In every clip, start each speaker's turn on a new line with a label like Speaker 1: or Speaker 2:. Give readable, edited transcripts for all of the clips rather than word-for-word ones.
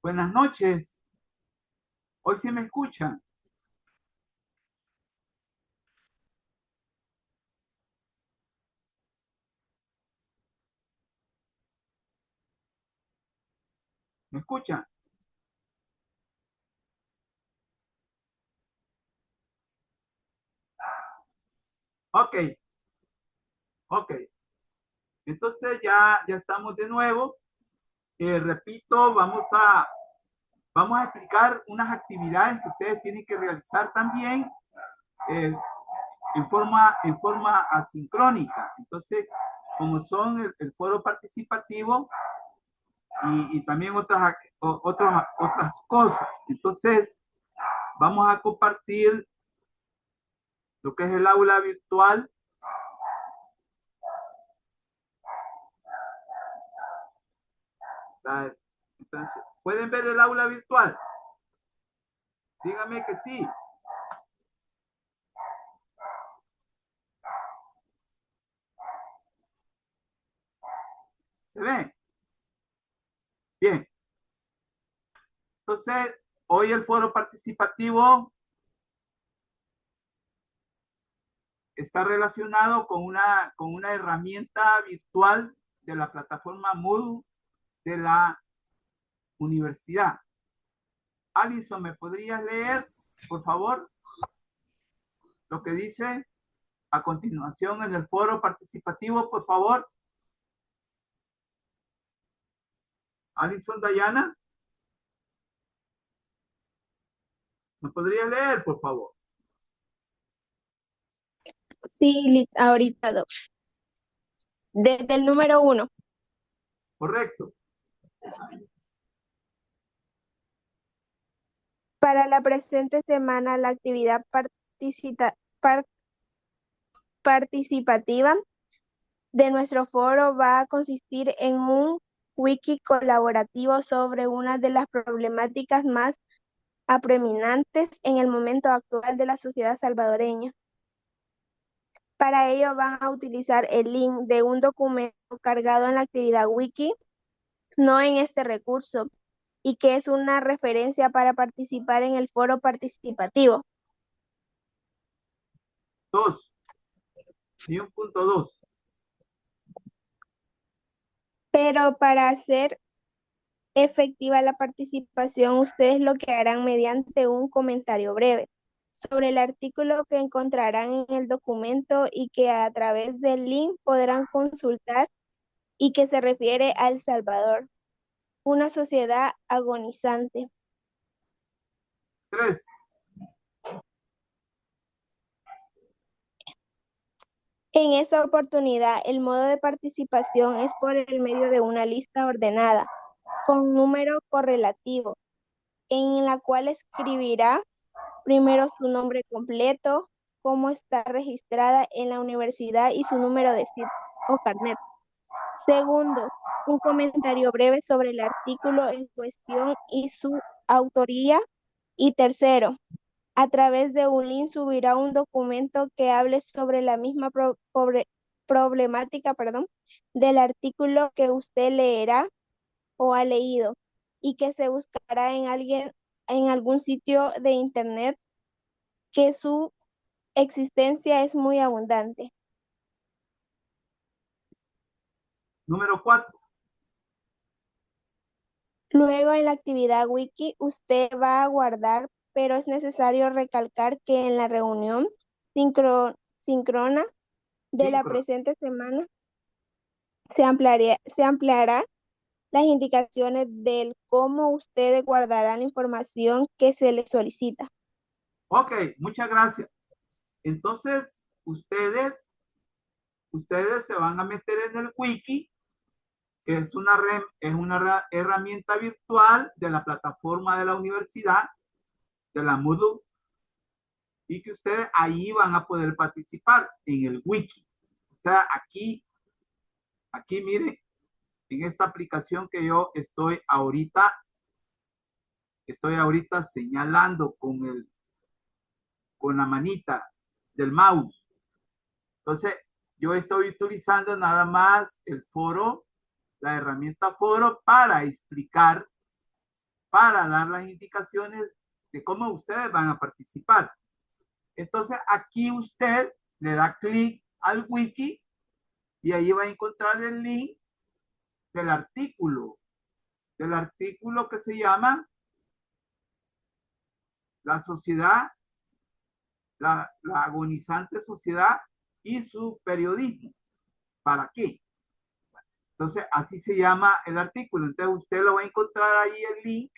Speaker 1: Buenas noches. Hoy sí me escuchan. ¿Me escuchan? Ok, ok. Entonces ya estamos de nuevo. Repito, vamos a explicar unas actividades que ustedes tienen que realizar también eh, en forma asincrónica. Entonces, como son el foro participativo y también otras cosas. Entonces, vamos a compartir lo que es el aula virtual. Entonces, ¿pueden ver el aula virtual? Dígame que sí. ¿Se ve? Bien. Entonces, hoy el foro participativo está relacionado con una herramienta virtual de la plataforma Moodle de la universidad. Alison, ¿me podrías leer, por favor, lo que dice a continuación en el foro participativo, por favor? Alison Dayana, ¿me podrías leer, por favor?
Speaker 2: Sí, ahorita, desde el número 1.
Speaker 1: Correcto.
Speaker 2: Para la presente semana, la actividad par- participativa de nuestro foro va a consistir en un wiki colaborativo sobre una de las problemáticas más apremiantes en el momento actual de la sociedad salvadoreña. Para ello van a utilizar el link de un documento cargado en la actividad wiki, no en este recurso, y que es una referencia para participar en el foro participativo.
Speaker 1: 2 y 1.2.
Speaker 2: Pero para hacer efectiva la participación, ustedes lo que harán mediante un comentario breve sobre el artículo que encontrarán en el documento y que a través del link podrán consultar y que se refiere a El Salvador, una sociedad agonizante.
Speaker 1: 3.
Speaker 2: En esta oportunidad, el modo de participación es por el medio de una lista ordenada con número correlativo, en la cual escribirá primero su nombre completo, cómo está registrada en la universidad y su número de CID o carnet. Segundo, un comentario breve sobre el artículo en cuestión y su autoría. Y tercero, a través de un link subirá un documento que hable sobre la misma problemática, del artículo que usted leerá o ha leído y que se buscará en algún sitio de internet que su existencia es muy abundante.
Speaker 1: Número 4.
Speaker 2: Luego en la actividad wiki usted va a guardar, pero es necesario recalcar que en la reunión síncrona de la
Speaker 1: Síncrono.
Speaker 2: presente semana se ampliará las indicaciones del cómo ustedes guardarán la información que se les solicita.
Speaker 1: Ok, muchas gracias. Entonces, ustedes se van a meter en el wiki, que es una herramienta virtual de la plataforma de la universidad, de la Moodle, y que ustedes ahí van a poder participar en el wiki. O sea, aquí miren, en esta aplicación que yo estoy ahorita señalando con la manita del mouse. Entonces, yo estoy utilizando nada más el foro, la herramienta foro para explicar para dar las indicaciones de cómo ustedes van a participar. Entonces aquí usted le da clic al wiki y ahí va a encontrar el link del artículo que se llama La sociedad, la agonizante sociedad y su periodismo. ¿Para qué? Entonces, así se llama el artículo. Entonces, usted lo va a encontrar ahí el link,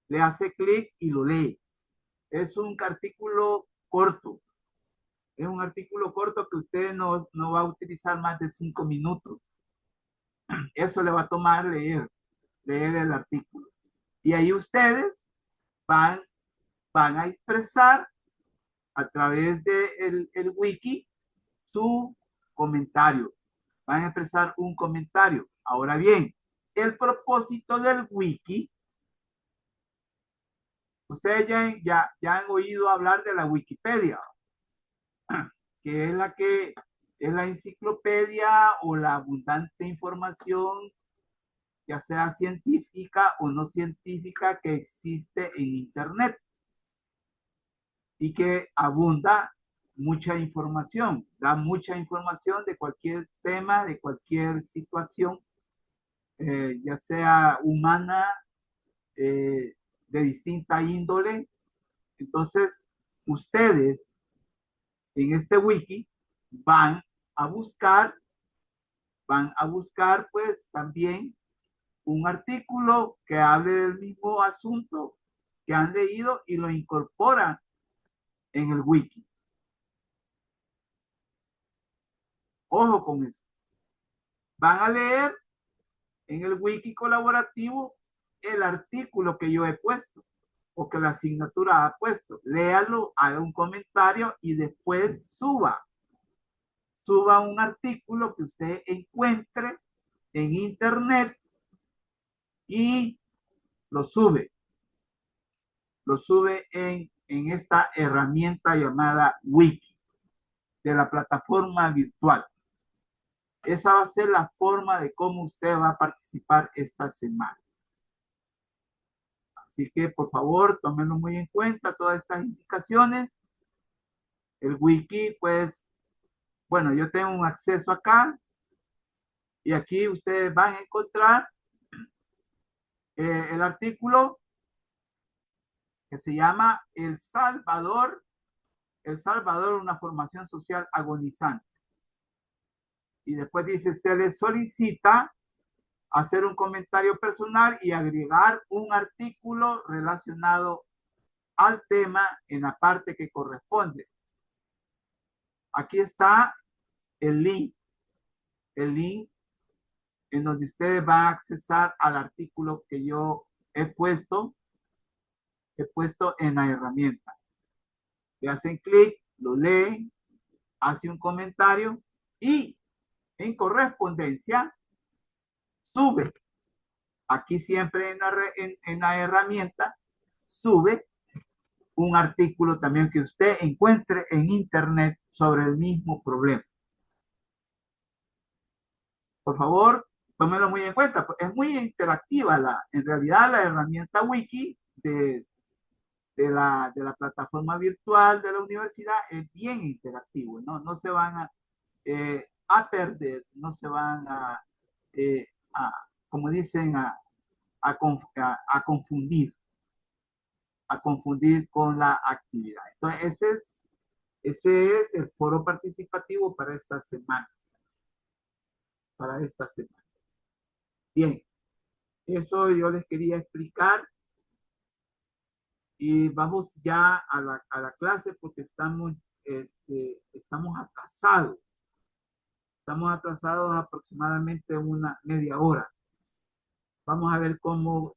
Speaker 1: le hace clic y lo lee. Es un artículo corto. Es un artículo corto que usted no va a utilizar más de 5 minutos. Eso le va a tomar leer el artículo. Y ahí ustedes van a expresar a través de el wiki su comentario. Van a expresar un comentario. Ahora bien, el propósito del wiki, ustedes ya han oído hablar de la Wikipedia, que es la enciclopedia o la abundante información, ya sea científica o no científica, que existe en Internet y que abunda mucha información, da mucha información de cualquier tema, de cualquier situación, ya sea humana, de distinta índole. Entonces, ustedes en este wiki van a buscar, pues también un artículo que hable del mismo asunto que han leído y lo incorporan en el wiki. Ojo con eso. Van a leer en el wiki colaborativo el artículo que yo he puesto o que la asignatura ha puesto. Léalo, haga un comentario y después suba un artículo que usted encuentre en internet y lo sube. Lo sube en esta herramienta llamada Wiki de la plataforma virtual. Esa va a ser la forma de cómo usted va a participar esta semana. Así que, por favor, tómenlo muy en cuenta todas estas indicaciones. El wiki, pues, bueno, yo tengo un acceso acá y aquí ustedes van a encontrar el artículo que se llama El Salvador, una formación social agonizante. Y después dice, se les solicita hacer un comentario personal y agregar un artículo relacionado al tema en la parte que corresponde. Aquí está el link en donde ustedes van a accesar al artículo que yo he puesto en la herramienta. Le hacen clic, lo leen, hace un comentario y en correspondencia sube. Aquí siempre en la herramienta sube un artículo también que usted encuentre en internet sobre el mismo problema. Por favor, tómelo muy en cuenta. Es muy interactiva en realidad la herramienta wiki de la plataforma virtual de la universidad es bien interactivo, no se van a perder, no se van como dicen, a confundir, con la actividad. Entonces, ese es el foro participativo para esta semana. Bien, eso yo les quería explicar y vamos ya a la clase porque estamos atrasados. Estamos atrasados aproximadamente una media hora. Vamos a ver cómo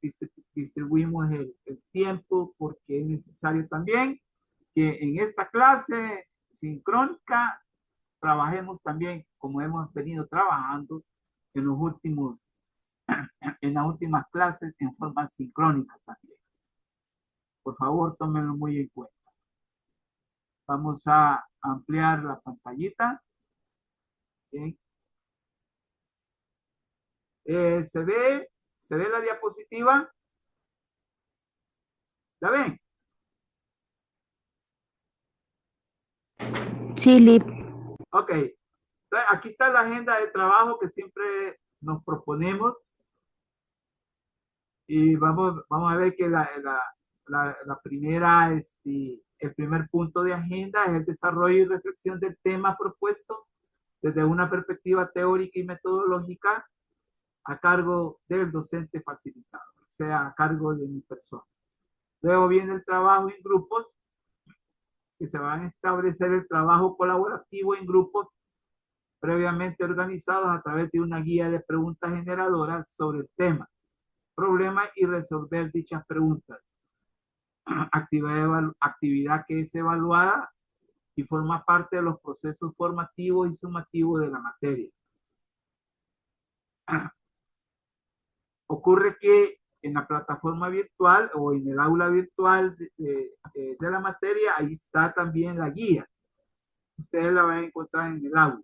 Speaker 1: distribuimos el tiempo porque es necesario también que en esta clase sincrónica trabajemos también como hemos venido trabajando en las últimas clases en forma sincrónica también. Por favor, tómenlo muy en cuenta. Vamos a ampliar la pantallita. Bien. ¿Se ve la diapositiva? ¿La ven?
Speaker 2: Sí, Lip.
Speaker 1: Ok. Entonces, aquí está la agenda de trabajo que siempre nos proponemos y vamos a ver que la primera, el primer punto de agenda es el desarrollo y reflexión del tema propuesto desde una perspectiva teórica y metodológica a cargo del docente facilitador, o sea, a cargo de mi persona. Luego viene el trabajo en grupos, que se van a establecer el trabajo colaborativo en grupos previamente organizados a través de una guía de preguntas generadoras sobre el tema, problema y resolver dichas preguntas. Actividad que es evaluada y forma parte de los procesos formativos y sumativos de la materia. Ocurre que en la plataforma virtual o en el aula virtual de la materia, ahí está también la guía. Ustedes la van a encontrar en el aula.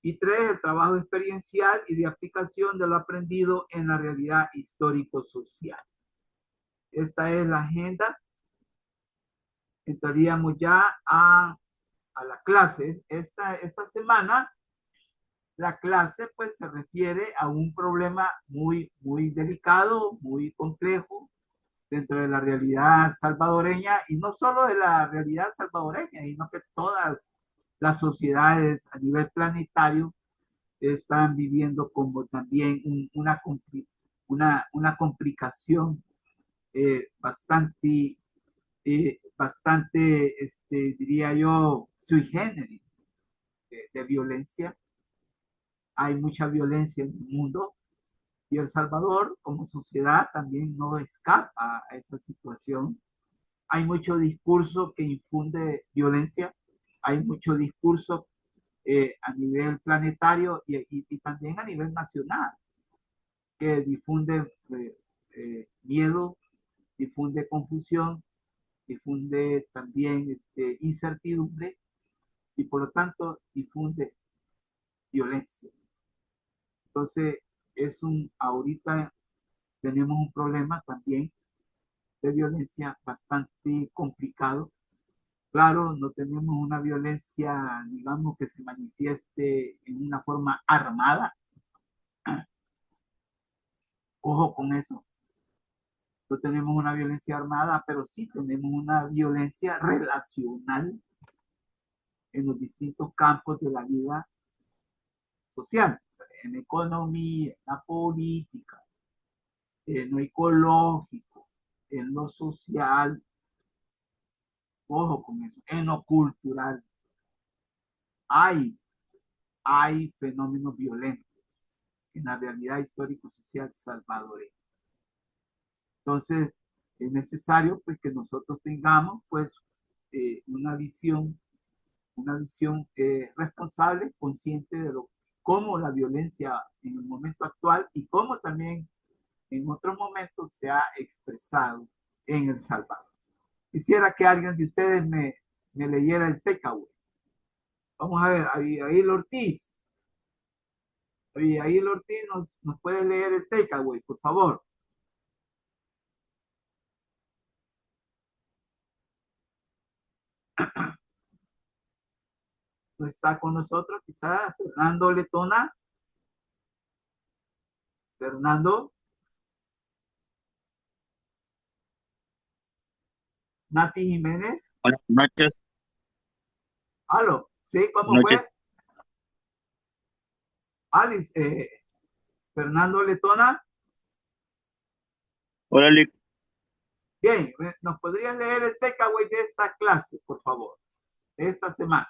Speaker 1: Y tres, el trabajo experiencial y de aplicación de lo aprendido en la realidad histórico-social. Esta es la agenda. Entraríamos ya a la clase. Esta semana la clase pues se refiere a un problema muy delicado, muy complejo dentro de la realidad salvadoreña y no solo de la realidad salvadoreña, sino que todas las sociedades a nivel planetario están viviendo como también una complicación bastante, diría yo, sui generis de violencia. Hay mucha violencia en el mundo y El Salvador como sociedad también no escapa a esa situación. Hay mucho discurso que infunde violencia, hay mucho discurso a nivel planetario y también a nivel nacional que difunde miedo, difunde confusión, difunde también incertidumbre y por lo tanto difunde violencia. Entonces, ahorita tenemos un problema también de violencia bastante complicado. Claro, no tenemos una violencia, digamos, que se manifieste en una forma armada. Ojo con eso. No tenemos una violencia armada, pero sí tenemos una violencia relacional en los distintos campos de la vida social, en economía, en la política, en lo ecológico, en lo social, ojo con eso, en lo cultural. Hay, hay fenómenos violentos en la realidad histórico-social salvadoreña. Entonces, es necesario pues, que nosotros tengamos pues, una visión responsable, consciente de cómo la violencia en el momento actual y cómo también en otros momentos se ha expresado en El Salvador. Quisiera que alguien de ustedes me leyera el takeaway. Vamos a ver, Abigail Ortiz. Abigail Ortiz nos puede leer el takeaway, por favor. No está con nosotros, quizás Fernando Letona. Fernando, Nati Jiménez.
Speaker 3: Buenas noches.
Speaker 1: Aló, ¿sí? ¿Cómo
Speaker 3: Buenas noches.
Speaker 1: fue? Alice, Fernando Letona.
Speaker 3: Hola, Lick.
Speaker 1: Bien, ¿nos podrías leer el takeaway de esta clase, por favor? De esta semana.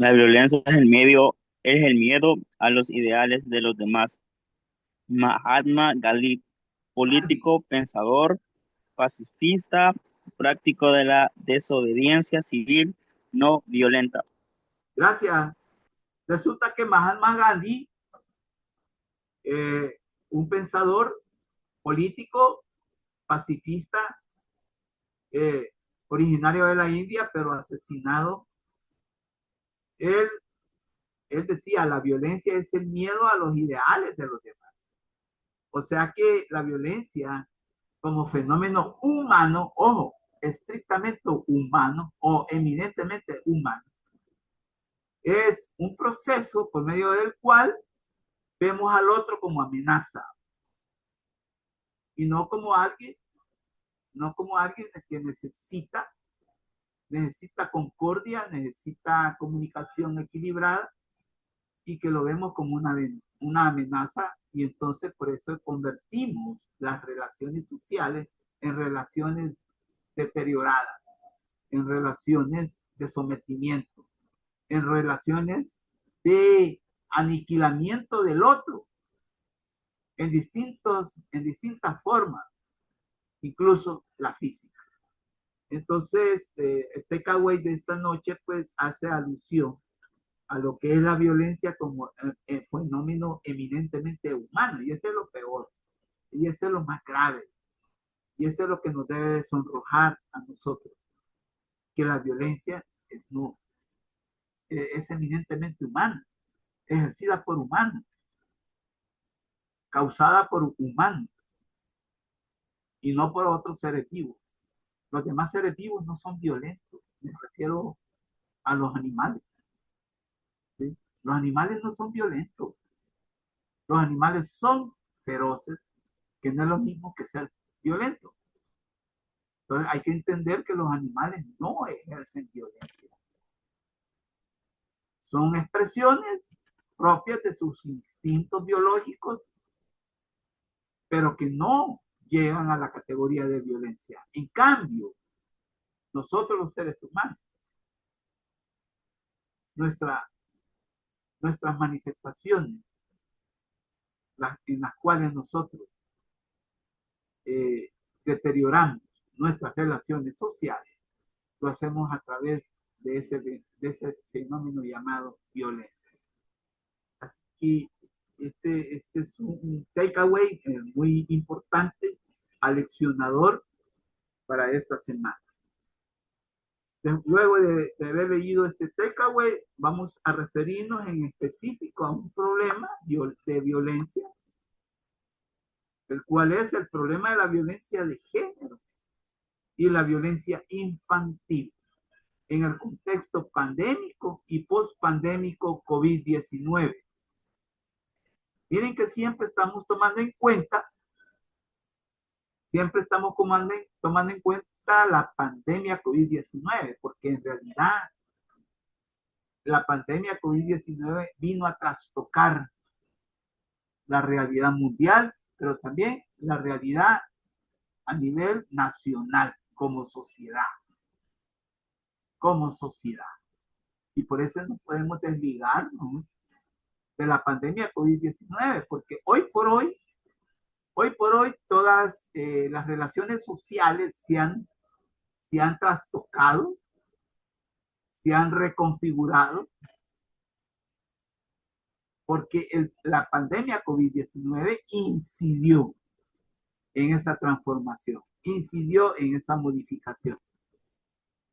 Speaker 3: La violencia es el miedo a los ideales de los demás. Mahatma Gandhi,
Speaker 1: Gandhi.
Speaker 3: político, pensador, pacifista, práctico de la desobediencia civil no violenta.
Speaker 1: Gracias. Resulta que Mahatma Gandhi, un pensador político, pacifista, eh, originario de la India, pero asesinado. Él Él decía, la violencia es el miedo a los ideales de los demás. O sea que la violencia como fenómeno humano, ojo, estrictamente humano o eminentemente humano, es un proceso por medio del cual vemos al otro como amenaza y no como alguien que necesita concordia, necesita comunicación equilibrada y que lo vemos como una amenaza y entonces por eso convertimos las relaciones sociales en relaciones deterioradas, en relaciones de sometimiento, en relaciones de aniquilamiento del otro, en distintas formas, incluso la física. Entonces, el takeaway de esta noche pues hace alusión a lo que es la violencia como fenómeno eminentemente humano, y ese es lo peor, y ese es lo más grave, y ese es lo que nos debe de sonrojar a nosotros, que la violencia no, es eminentemente humana, ejercida por humanos, causada por humanos, y no por otros seres vivos. Los demás seres vivos no son violentos, me refiero a los animales. ¿Sí? Los animales no son violentos, los animales son feroces, que no es lo mismo que ser violentos. Entonces hay que entender que los animales no ejercen violencia. Son expresiones propias de sus instintos biológicos, pero que no llegan a la categoría de violencia. En cambio, nosotros los seres humanos, nuestra, nuestras manifestaciones, en las cuales nosotros deterioramos nuestras relaciones sociales, lo hacemos a través de ese fenómeno llamado violencia. Así que este es un takeaway muy importante, aleccionador para esta semana. Luego de haber leído este takeaway, vamos a referirnos en específico a un problema de violencia, el cual es el problema de la violencia de género y la violencia infantil en el contexto pandémico y post-pandémico COVID-19. Miren que siempre estamos tomando en cuenta la pandemia COVID-19, porque en realidad la pandemia COVID-19 vino a trastocar la realidad mundial, pero también la realidad a nivel nacional como sociedad. Y por eso no podemos desligarnos de la pandemia COVID-19, porque hoy por hoy todas las relaciones sociales se han trastocado, se han reconfigurado, porque la pandemia COVID-19 incidió en esa transformación, incidió en esa modificación.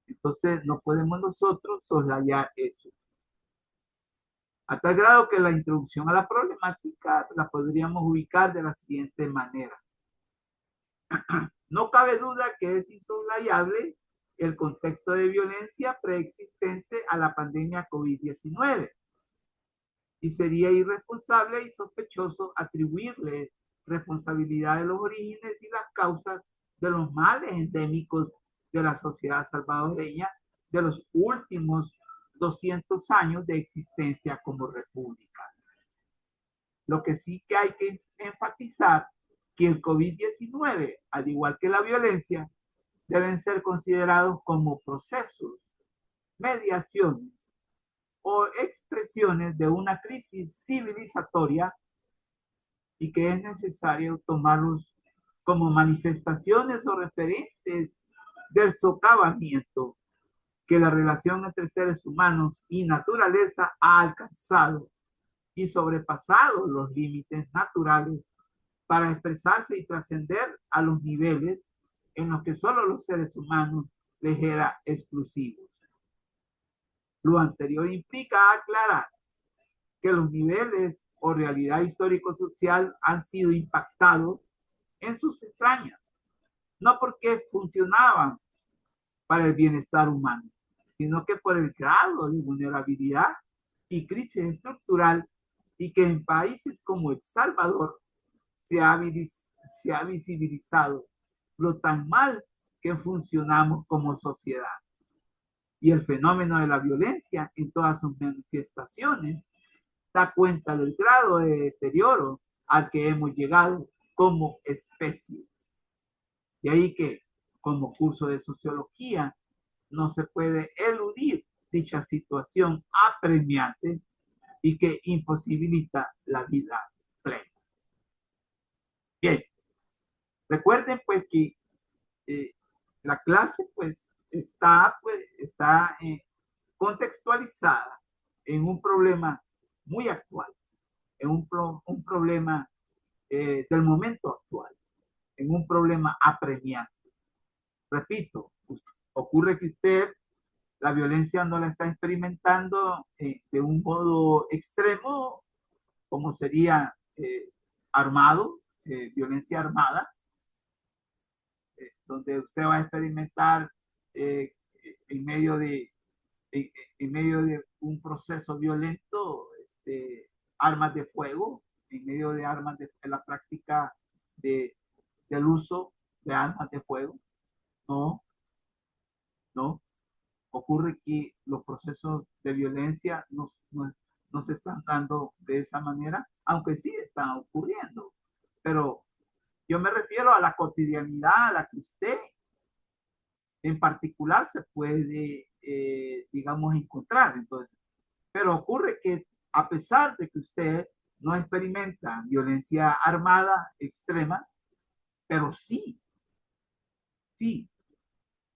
Speaker 1: Entonces, no podemos nosotros soslayar eso. A tal grado que la introducción a la problemática la podríamos ubicar de la siguiente manera. No cabe duda que es insoslayable el contexto de violencia preexistente a la pandemia COVID-19 y sería irresponsable y sospechoso atribuirle responsabilidad de los orígenes y las causas de los males endémicos de la sociedad salvadoreña de los últimos 200 años de existencia como república. Lo que sí que hay que enfatizar que el COVID-19, al igual que la violencia, deben ser considerados como procesos, mediaciones o expresiones de una crisis civilizatoria y que es necesario tomarlos como manifestaciones o referentes del socavamiento que la relación entre seres humanos y naturaleza ha alcanzado y sobrepasado los límites naturales para expresarse y trascender a los niveles en los que solo los seres humanos les era exclusivos. Lo anterior implica aclarar que los niveles o realidad histórico-social han sido impactados en sus entrañas, no porque funcionaban para el bienestar humano, sino que por el grado de vulnerabilidad y crisis estructural, y que en países como El Salvador se ha visibilizado lo tan mal que funcionamos como sociedad. Y el fenómeno de la violencia en todas sus manifestaciones da cuenta del grado de deterioro al que hemos llegado como especie. De ahí que, como curso de sociología, no se puede eludir dicha situación apremiante y que imposibilita la vida plena. Bien, recuerden pues que la clase pues está contextualizada en un problema muy actual, en un problema del momento actual, en un problema apremiante. Repito, ocurre que usted la violencia no la está experimentando de un modo extremo, como sería armado, violencia armada, donde usted va a experimentar eh, en, medio de, en medio de un proceso violento, armas de fuego, en medio de armas de la práctica de, del uso de armas de fuego. No, no. Ocurre que los procesos de violencia no se están dando de esa manera, aunque sí están ocurriendo. Pero yo me refiero a la cotidianidad a la que usted en particular se puede, digamos, encontrar. Entonces, pero ocurre que a pesar de que usted no experimenta violencia armada extrema, pero sí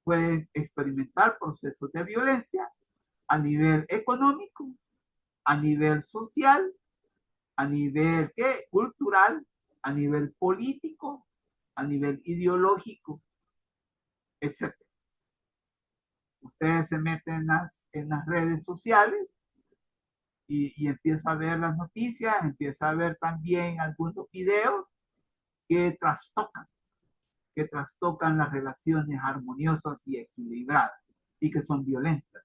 Speaker 1: puede experimentar procesos de violencia a nivel económico, a nivel social, a nivel ¿qué? Cultural, a nivel político, a nivel ideológico, etc. Ustedes se meten en las redes sociales y empieza a ver las noticias, empieza a ver también algunos videos que trastocan las relaciones armoniosas y equilibradas y que son violentas.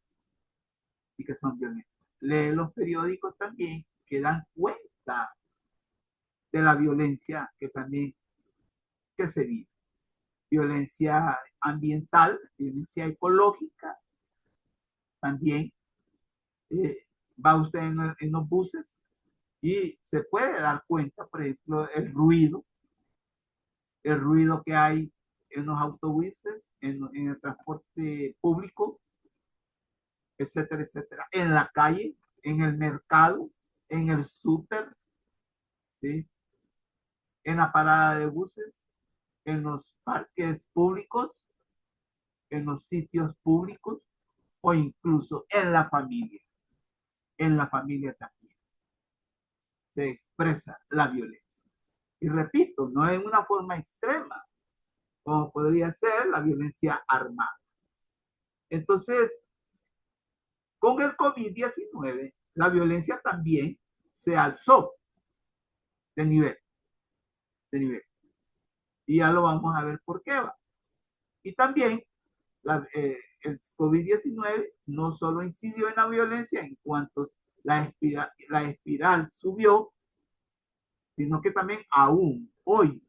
Speaker 1: Lee los periódicos también que dan cuenta de la violencia que se vive. Violencia ambiental, violencia ecológica, también va usted en los buses y se puede dar cuenta, por ejemplo, el ruido que hay en los autobuses, en el transporte público, etcétera, etcétera. En la calle, en el mercado, en el súper, ¿sí? En la parada de buses, en los parques públicos, en los sitios públicos o incluso en la familia. En la familia también se expresa la violencia. Y repito, no en una forma extrema, como podría ser la violencia armada. Entonces, con el COVID-19, la violencia también se alzó de nivel, de nivel. Y ya lo vamos a ver por qué va. Y también el COVID-19 no solo incidió en la violencia en cuanto la espiral subió, sino que también aún hoy,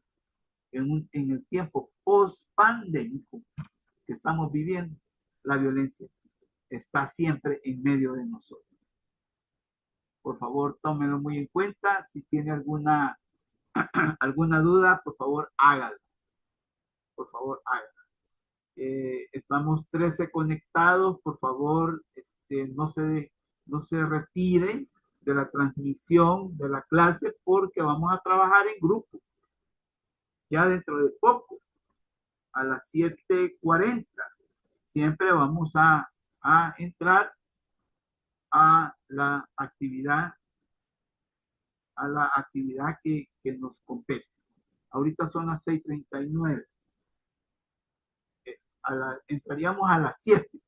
Speaker 1: en el tiempo post-pandémico que estamos viviendo, la violencia está siempre en medio de nosotros. Por favor, tómenlo muy en cuenta. Si tiene alguna duda, por favor, hágalo. Por favor, hágalo. Estamos 13 conectados. Por favor, no se retire de la transmisión de la clase porque vamos a trabajar en grupo. Ya dentro de poco, a las 7:40, siempre vamos a entrar a la actividad que nos compete. Ahorita son las 6:39. Entraríamos a las 7.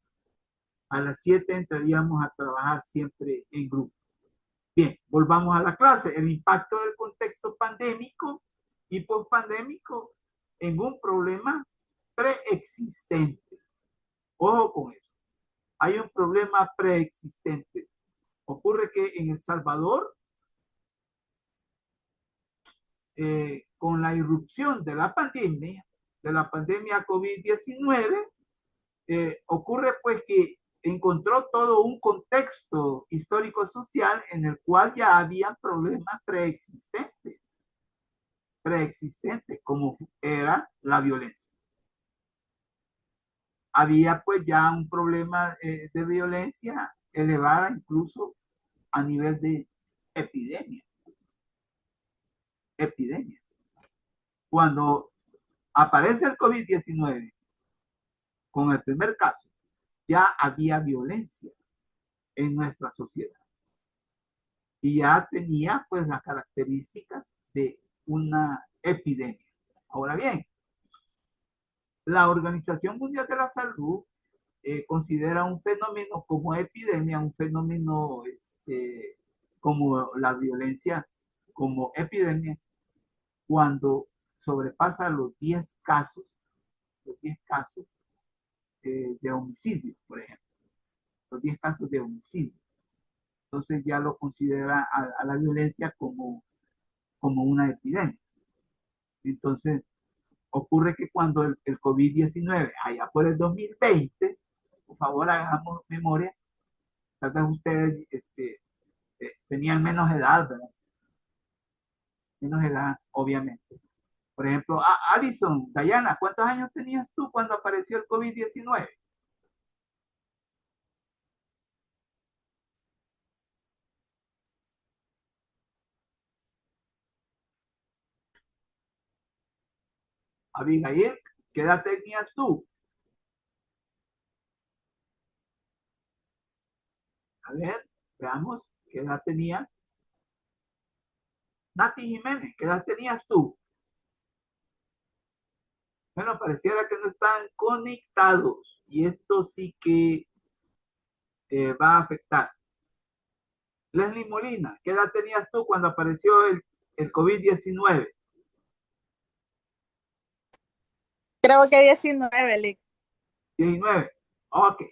Speaker 1: A las 7 entraríamos a trabajar siempre en grupo. Bien, volvamos a la clase. El impacto del contexto pandémico y pospandémico en un problema preexistente. Ojo con eso. Hay un problema preexistente. Ocurre que en El Salvador, con la irrupción de la pandemia COVID-19, ocurre pues que encontró todo un contexto histórico-social en el cual ya había problemas preexistentes, como era la violencia. Había pues ya un problema de violencia elevada incluso a nivel de epidemia. Cuando aparece el COVID-19 con el primer caso, ya había violencia en nuestra sociedad y ya tenía pues las características de una epidemia. Ahora bien, la Organización Mundial de la Salud considera un fenómeno como epidemia, un fenómeno como la violencia, como epidemia, cuando sobrepasa los 10 casos de homicidio, por ejemplo, los 10 casos de homicidio. Entonces ya lo considera a la violencia como una epidemia. Entonces, ocurre que cuando el COVID-19, allá por el 2020, por favor hagamos memoria, tal vez ustedes tenían menos edad, ¿verdad? Menos edad, obviamente. Por ejemplo, Alison, Dayana, ¿cuántos años tenías tú cuando apareció el COVID-19? Abigail, ¿qué edad tenías tú? A ver, veamos, ¿qué edad tenía? Nati Jiménez, ¿qué edad tenías tú? Bueno, pareciera que no están conectados y esto sí que va a afectar. Leslie Molina, ¿qué edad tenías tú cuando apareció el COVID-19?
Speaker 4: Creo que 19, Lick.
Speaker 1: 19. Ok.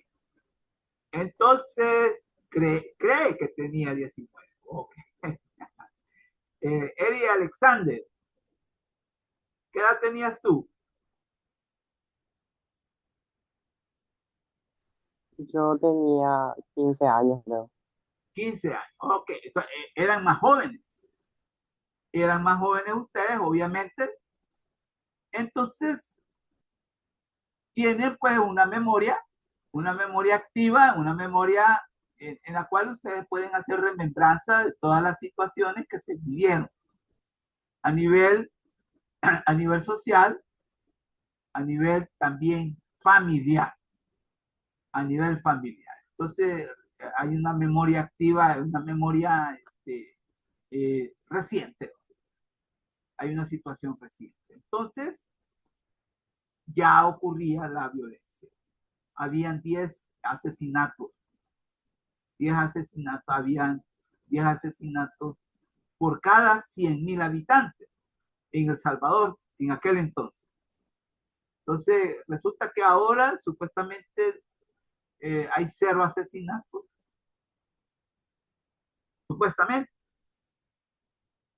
Speaker 1: Entonces, cree que tenía 19. Ok. Eri Alexander, ¿qué edad tenías tú?
Speaker 5: Yo tenía 15 años, creo.
Speaker 1: 15 años. Ok. Entonces, eran más jóvenes. Eran más jóvenes ustedes, obviamente. Entonces, tienen pues una memoria activa, una memoria en la cual ustedes pueden hacer remembranza de todas las situaciones que se vivieron a nivel social, a nivel también familiar, Entonces, hay una memoria activa, una memoria reciente, hay una situación reciente. Entonces, ya ocurría la violencia. Habían 10 asesinatos, habían 10 asesinatos por cada 100,000 habitantes en El Salvador en aquel entonces. Entonces, resulta que ahora supuestamente hay 0 asesinatos, supuestamente.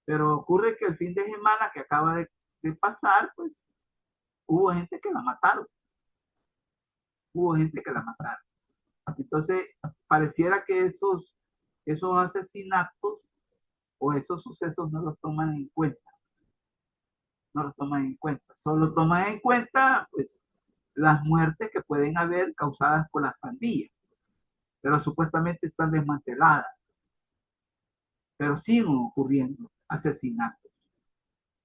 Speaker 1: Pero ocurre que el fin de semana que acaba de pasar, pues hubo gente que la mataron. Entonces, pareciera que esos asesinatos o esos sucesos no los toman en cuenta. Solo toman en cuenta, pues, las muertes que pueden haber causadas por las pandillas, pero supuestamente están desmanteladas. Pero siguen ocurriendo asesinatos.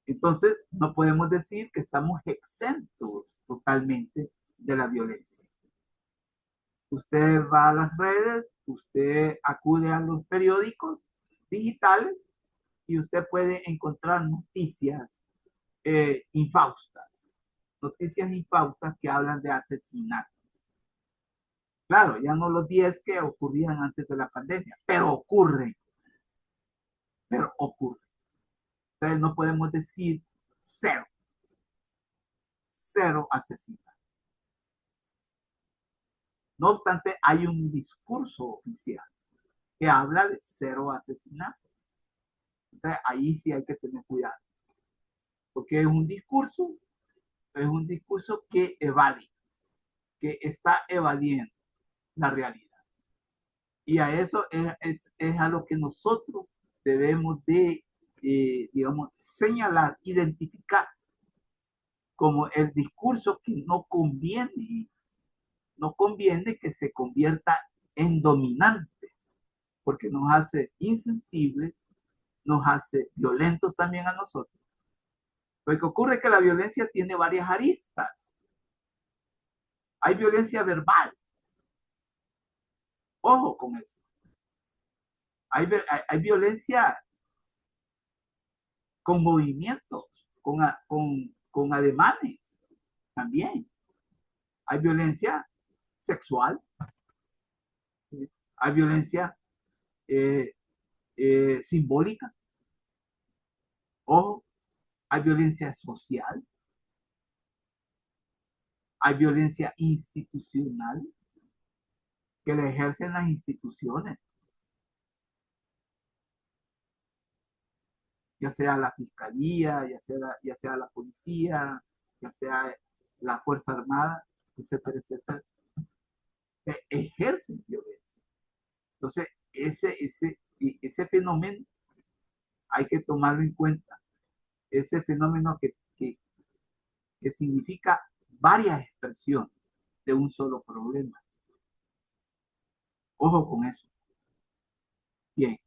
Speaker 1: Entonces, no podemos decir que estamos exentos totalmente de la violencia. Usted va a las redes, usted acude a los periódicos digitales y usted puede encontrar noticias infaustas que hablan de asesinatos. Claro, ya no los 10 que ocurrían antes de la pandemia, pero ocurren. pero ocurre. Entonces no podemos decir cero asesinatos. No obstante, hay un discurso oficial que habla de cero asesinatos. Entonces ahí sí hay que tener cuidado, porque es un discurso que evade, que está evadiendo la realidad. Y a eso es a lo que nosotros debemos de, digamos, señalar, identificar como el discurso que no conviene que se convierta en dominante, porque nos hace insensibles, nos hace violentos también a nosotros. Porque ocurre que la violencia tiene varias aristas. Hay violencia verbal. Ojo con eso. Hay violencia con movimientos, con ademanes también. Hay violencia sexual. Hay violencia simbólica. Ojo, hay violencia social. Hay violencia institucional que la ejercen las instituciones, ya sea la fiscalía, ya sea la policía, ya sea la Fuerza Armada, etcétera, etcétera, que ejercen violencia. Entonces, ese fenómeno hay que tomarlo en cuenta. Ese fenómeno que significa varias expresiones de un solo problema. Ojo con eso. Bien.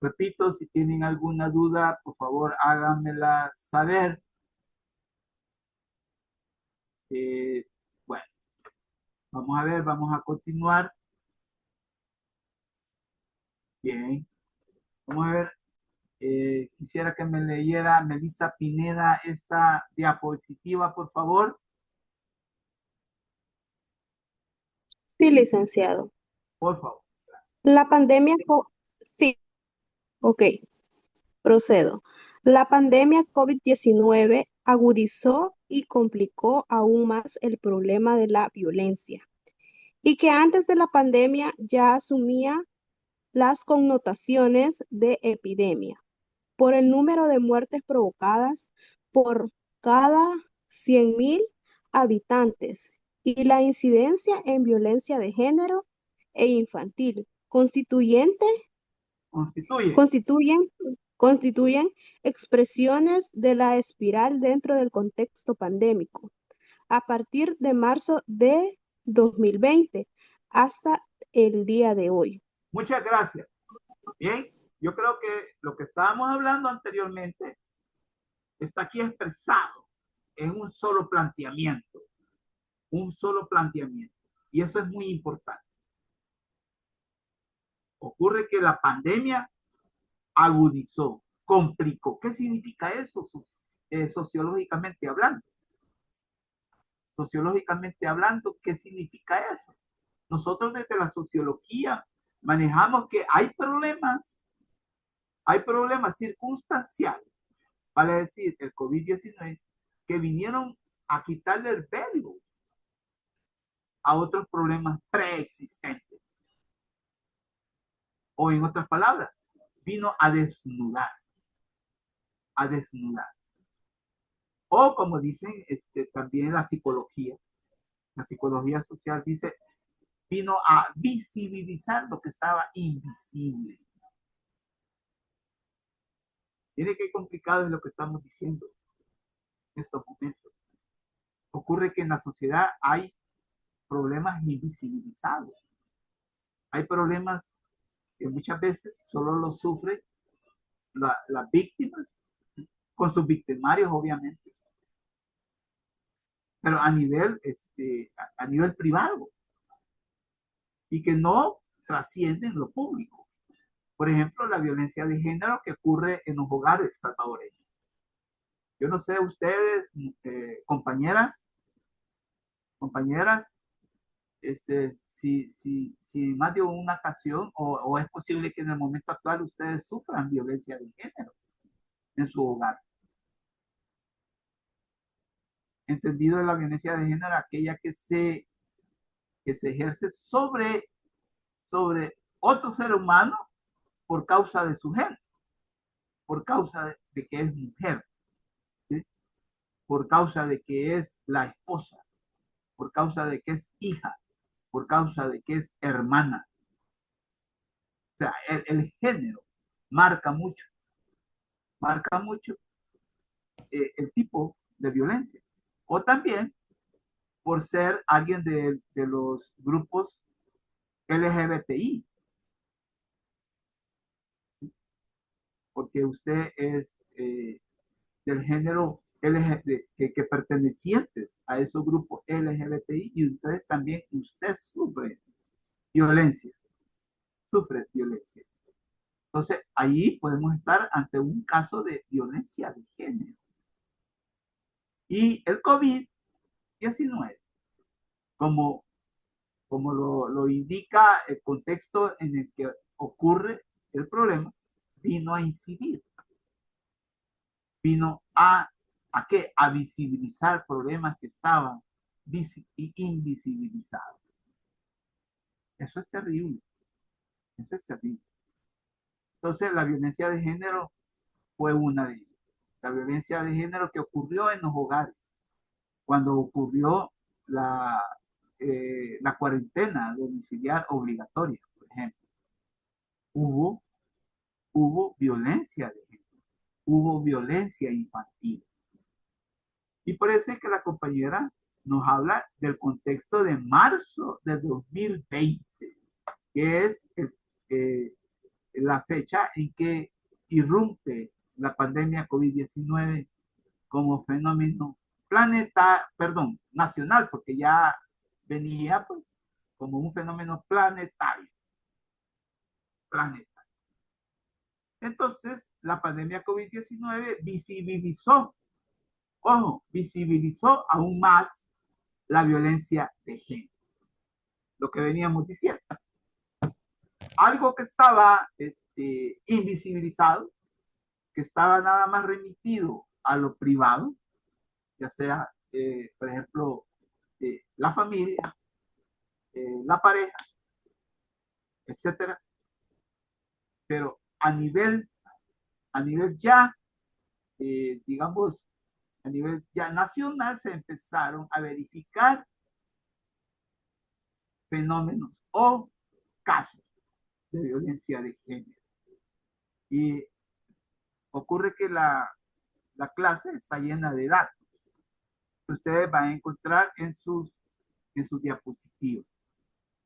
Speaker 1: Repito, si tienen alguna duda, por favor háganmela saber. Bueno, vamos a ver, vamos a continuar. Bien, vamos a ver. Quisiera que me leyera Melissa Pineda esta diapositiva, por favor.
Speaker 6: Sí, licenciado.
Speaker 1: Por favor.
Speaker 6: La pandemia, sí, ok, procedo. La pandemia COVID-19 agudizó y complicó aún más el problema de la violencia, y que antes de la pandemia ya asumía las connotaciones de epidemia por el número de muertes provocadas por cada 100.000 habitantes y la incidencia en violencia de género e infantil constituyen expresiones de la espiral dentro del contexto pandémico. A partir de marzo de 2020 hasta el día de hoy.
Speaker 1: Muchas gracias. Bien, yo creo que lo que estábamos hablando anteriormente está aquí expresado en un solo planteamiento. Un solo planteamiento. Y eso es muy importante. Ocurre que la pandemia agudizó, complicó. ¿Qué significa eso sociológicamente hablando? Sociológicamente hablando, ¿qué significa eso? Nosotros desde la sociología manejamos que hay problemas circunstanciales, vale decir, el COVID-19, que vinieron a quitarle el velo a otros problemas preexistentes. O en otras palabras, vino a desnudar. O como dicen también la psicología social dice, vino a visibilizar lo que estaba invisible. Miren qué complicado es lo que estamos diciendo en estos momentos. Ocurre que en la sociedad hay problemas invisibilizados. Hay problemas que muchas veces solo los sufren las víctimas, con sus victimarios, obviamente. Pero a nivel privado. Y que no trascienden lo público. Por ejemplo, la violencia de género que ocurre en los hogares salvadoreños. Yo no sé, ustedes, compañeras, si más de una ocasión o es posible que en el momento actual ustedes sufran violencia de género en su hogar. Entendido de la violencia de género, aquella que se ejerce sobre otro ser humano por causa de su género, por causa de que es mujer, ¿sí? Por causa de que es la esposa, por causa de que es hija, por causa de que es hermana. O sea, el género marca mucho el tipo de violencia. O también por ser alguien de los grupos LGBTI, porque usted es del género que pertenecientes a esos grupos LGBTI y ustedes también, usted violencia, sufre violencia. Entonces, ahí podemos estar ante un caso de violencia de género. Y el COVID-19, como, como lo indica el contexto en el que ocurre el problema, vino a incidir, vino ¿a qué? A visibilizar problemas que estaban invisibilizados. Eso es terrible, eso es terrible. Entonces, la violencia de género fue una de ellas. La violencia de género que ocurrió en los hogares, cuando ocurrió la cuarentena domiciliar obligatoria, por ejemplo. Hubo, hubo violencia de género, hubo violencia infantil. Y parece que la compañera nos habla del contexto de marzo de 2020, que es la fecha en que irrumpe la pandemia COVID-19 como fenómeno nacional, porque ya venía pues como un fenómeno planetario. Entonces, la pandemia COVID-19 visibilizó aún más la violencia de género. Lo que veníamos diciendo. Algo que estaba invisibilizado, que estaba nada más remitido a lo privado, ya sea, por ejemplo, la familia, la pareja, etcétera. Pero a nivel ya, digamos, a nivel ya nacional se empezaron a verificar fenómenos o casos de violencia de género. Y ocurre que la clase está llena de datos que ustedes van a encontrar en sus diapositivas.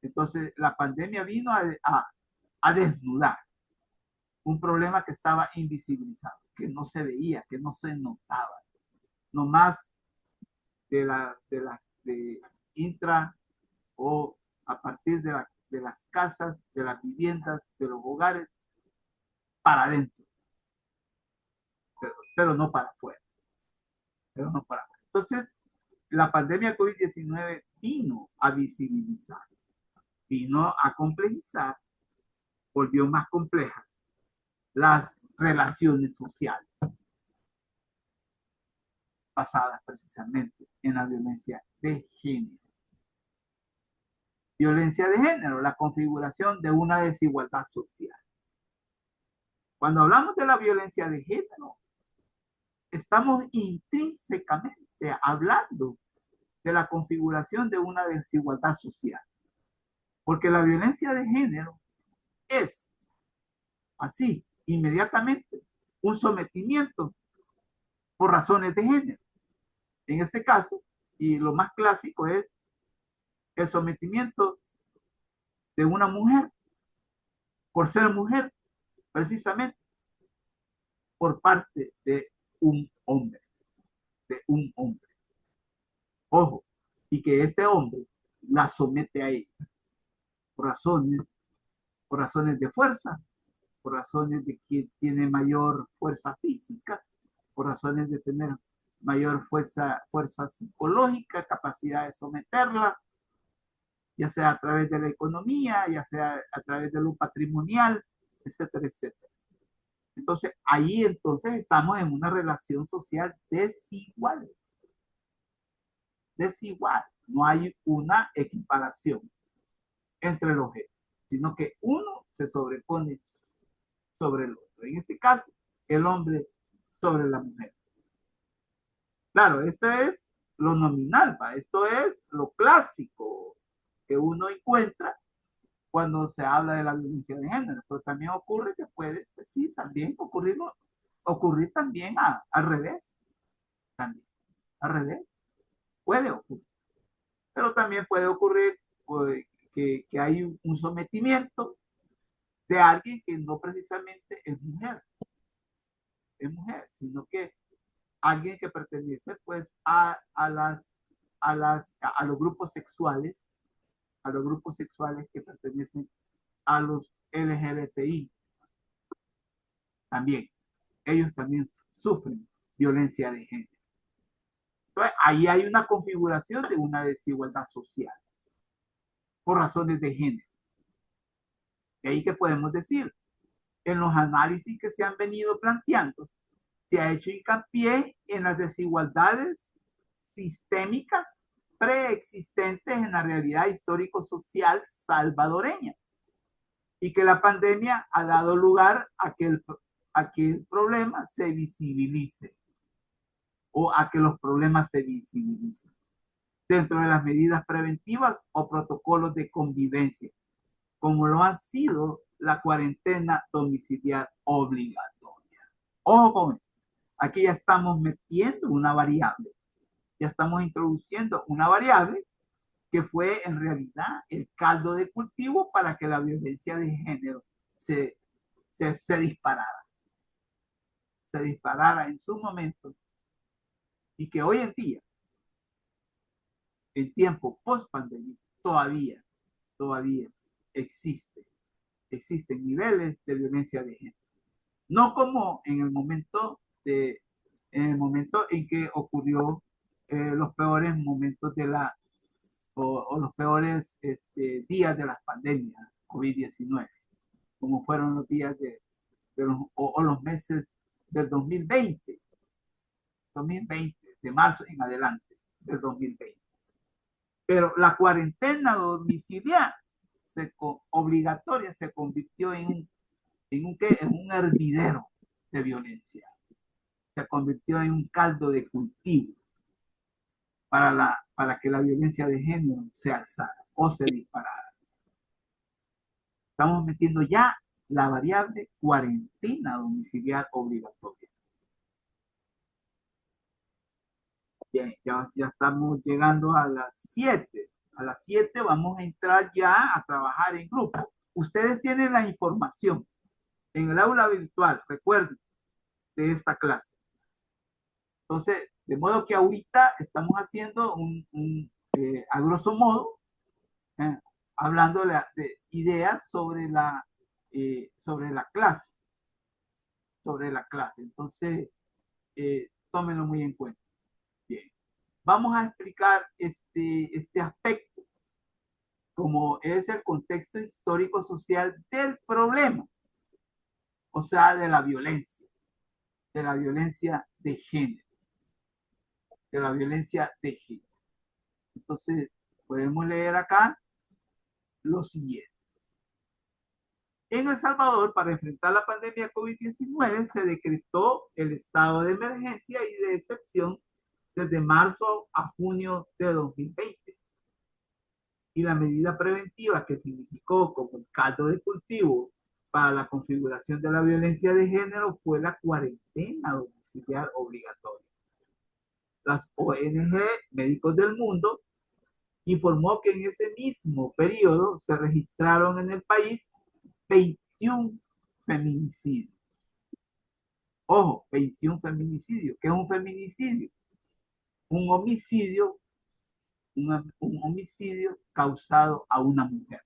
Speaker 1: Entonces, la pandemia vino a desnudar un problema que estaba invisibilizado, que no se veía, que no se notaba. Nomás de intra o a partir de las casas, de las viviendas, de los hogares, para adentro, pero no para afuera. Pero no para afuera. Entonces, la pandemia COVID-19 vino a visibilizar, vino a complejizar, volvió más complejas las relaciones sociales basadas precisamente en la violencia de género. Violencia de género, la configuración de una desigualdad social. Cuando hablamos de la violencia de género, estamos intrínsecamente hablando de la configuración de una desigualdad social. Porque la violencia de género es así, inmediatamente, un sometimiento por razones de género. En este caso, y lo más clásico es el sometimiento de una mujer por ser mujer, precisamente por parte de un hombre, Ojo, y que ese hombre la somete a ella por razones de fuerza, por razones de que tiene mayor fuerza física, por razones de tener mayor fuerza psicológica, capacidad de someterla, ya sea a través de la economía, ya sea a través de lo patrimonial, etcétera, etcétera. Entonces, ahí entonces estamos en una relación social desigual. Desigual. No hay una equiparación entre los géneros, sino que uno se sobrepone sobre el otro. En este caso, el hombre sobre la mujer. Claro, esto es lo nominal, ¿va? Esto es lo clásico que uno encuentra cuando se habla de la violencia de género, pero también ocurre que puede, pues sí, también ocurrir también al revés, también, al revés, puede ocurrir, pero también puede ocurrir pues, que hay un sometimiento de alguien que no precisamente es mujer, sino que alguien que pertenece pues a los grupos sexuales, que pertenecen a los LGBTI también. Ellos también sufren violencia de género. Entonces, ahí hay una configuración de una desigualdad social por razones de género. Y ahí que podemos decir, en los análisis que se han venido planteando, se ha hecho hincapié en las desigualdades sistémicas preexistentes en la realidad histórico-social salvadoreña y que la pandemia ha dado lugar a que el problema se visibilice o a que los problemas se visibilicen dentro de las medidas preventivas o protocolos de convivencia, como lo han sido la cuarentena domiciliar obligatoria. Ojo con esto. Aquí ya estamos metiendo una variable, ya estamos introduciendo una variable que fue en realidad el caldo de cultivo para que la violencia de género se disparara en su momento y que hoy en día, en tiempo post pandemia, todavía existen niveles de violencia de género. No como en el momento en que ocurrió los peores momentos o los peores días de las pandemias COVID-19, como fueron los días o los meses del 2020, de marzo en adelante del 2020. Pero la cuarentena domiciliar obligatoria se convirtió en un hervidero de violencia. Se convirtió en un caldo de cultivo para que la violencia de género se alzara o se disparara. Estamos metiendo ya la variable cuarentena domiciliar obligatoria. Bien, ya estamos llegando a las 7. A las 7 vamos a entrar ya a trabajar en grupo. Ustedes tienen la información en el aula virtual, recuerden, de esta clase. Entonces, de modo que ahorita estamos haciendo a grosso modo, hablando de ideas sobre la clase. Entonces, tómenlo muy en cuenta. Bien. Vamos a explicar este aspecto, como es el contexto histórico-social del problema, o sea, de la violencia de género, Entonces, podemos leer acá lo siguiente. En El Salvador, para enfrentar la pandemia COVID-19, se decretó el estado de emergencia y de excepción desde marzo a junio de 2020. Y la medida preventiva que significó como el caldo de cultivo para la configuración de la violencia de género fue la cuarentena domiciliar obligatoria. Las ONG Médicos del Mundo informó que en ese mismo periodo se registraron en el país 21 feminicidios. Ojo, 21 feminicidios. ¿Qué es un feminicidio? Un homicidio causado a una mujer.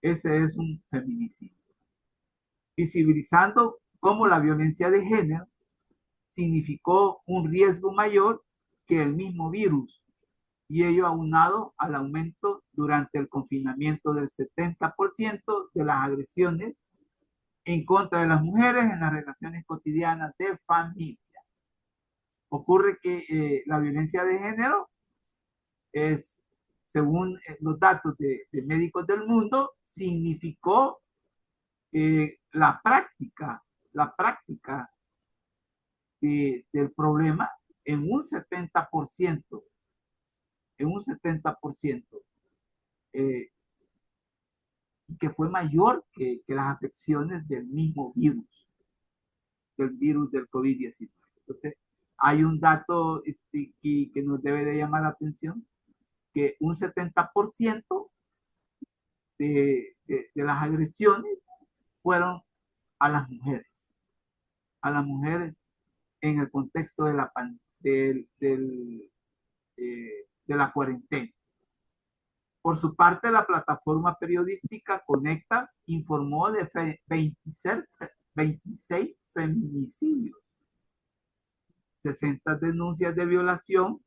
Speaker 1: Ese es un feminicidio. Visibilizando cómo la violencia de género significó un riesgo mayor que el mismo virus y ello aunado al aumento durante el confinamiento del 70% de las agresiones en contra de las mujeres en las relaciones cotidianas de familia. Ocurre que la violencia de género es, según los datos de Médicos del Mundo, significó la práctica del problema en un 70%, en un 70%, que fue mayor que las afecciones del mismo virus, del virus del COVID-19. Entonces, hay un dato que nos debe de llamar la atención, que un 70% de las agresiones fueron a las mujeres en el contexto de de la cuarentena. Por su parte, la plataforma periodística Conectas informó de 26 feminicidios, 60 denuncias de violación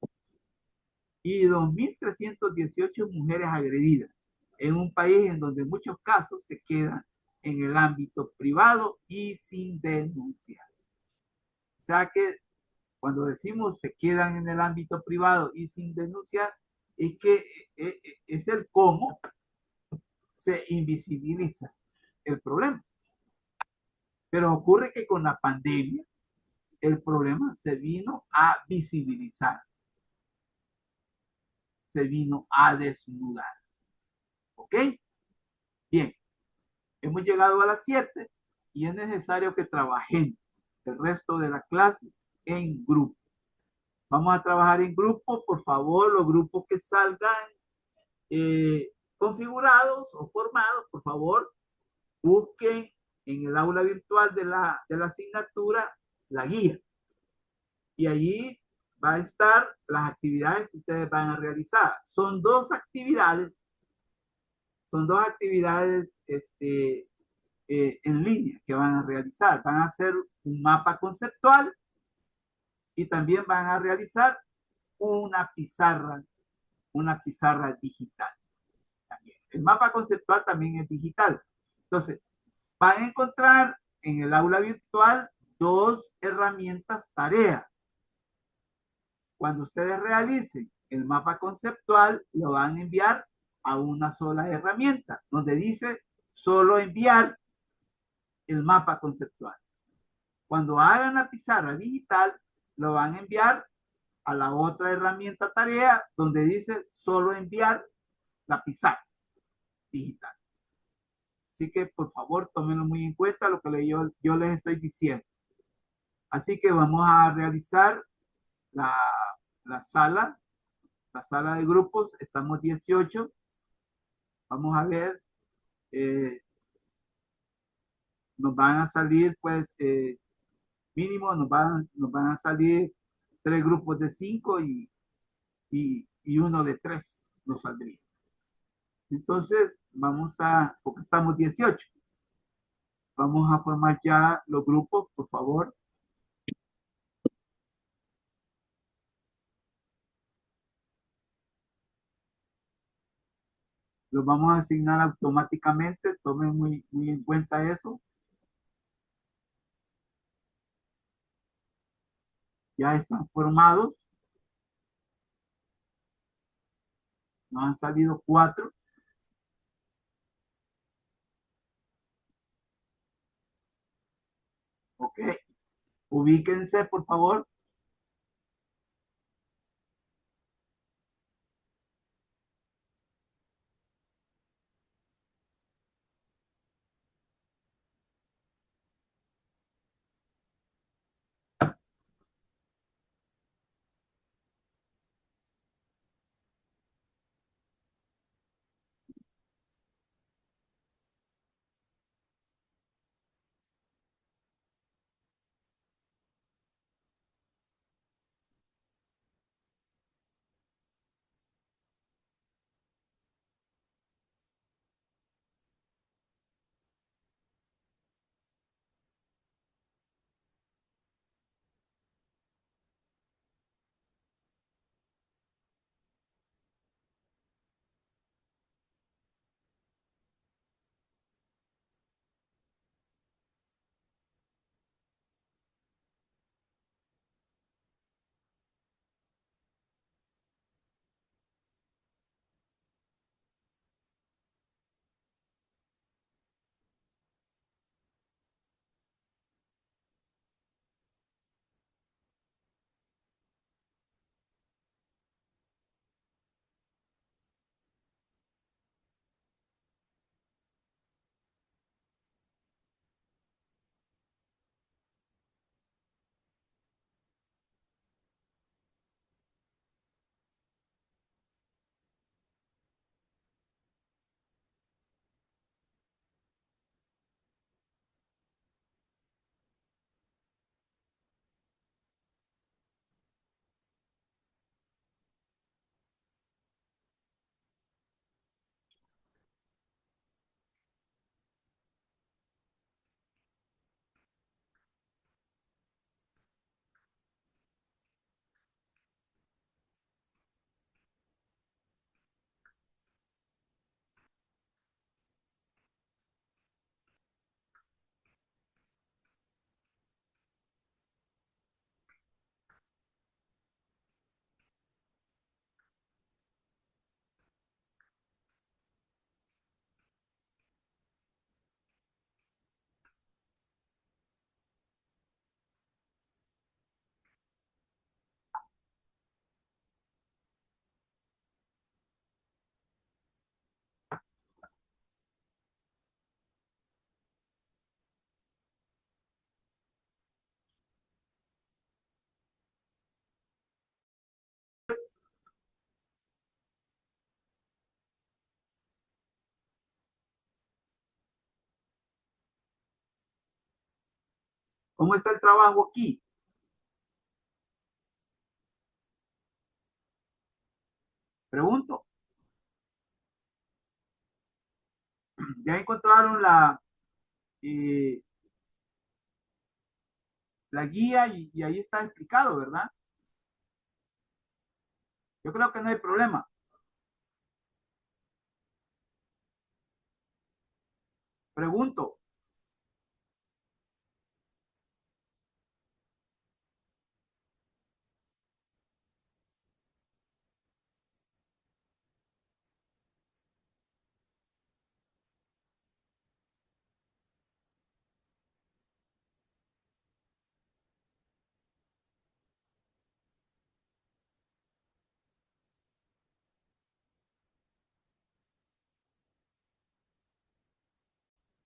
Speaker 1: y 2.318 mujeres agredidas en un país en donde muchos casos se quedan en el ámbito privado y sin denunciar. O sea que cuando decimos se quedan en el ámbito privado y sin denunciar, es que es el cómo se invisibiliza el problema. Pero ocurre que con la pandemia el problema se vino a visibilizar, se vino a desnudar. ¿Ok? Bien, hemos llegado a las 7 y es necesario que trabajemos el resto de la clase en grupo. Vamos a trabajar en grupo, por favor, los grupos que salgan configurados o formados, por favor, busquen en el aula virtual de la asignatura la guía. Y allí va a estar las actividades que ustedes van a realizar. Son dos actividades en línea que van a realizar. Van a hacer un mapa conceptual y también van a realizar una pizarra digital. También. El mapa conceptual también es digital. Entonces, van a encontrar en el aula virtual dos herramientas tarea. Cuando ustedes realicen el mapa conceptual, lo van a enviar a una sola herramienta, donde dice solo enviar el mapa conceptual. Cuando hagan la pizarra digital, lo van a enviar a la otra herramienta tarea, donde dice solo enviar la pizarra digital. Así que, por favor, tómenlo muy en cuenta lo que yo les estoy diciendo. Así que vamos a realizar la, la sala de grupos. Estamos 18. Vamos a ver. Nos van a salir, pues, mínimo, nos van a salir 3 grupos de 5 y uno de 3 nos saldría. Entonces, porque estamos 18, vamos a formar ya los grupos, por favor. Los vamos a asignar automáticamente, tomen muy en cuenta eso. Ya están formados. Nos han salido 4. Ok. Ubíquense, por favor. ¿Cómo está el trabajo aquí? Pregunto. Ya encontraron eh, la guía y ahí está explicado, ¿verdad? Yo creo que no hay problema. Pregunto.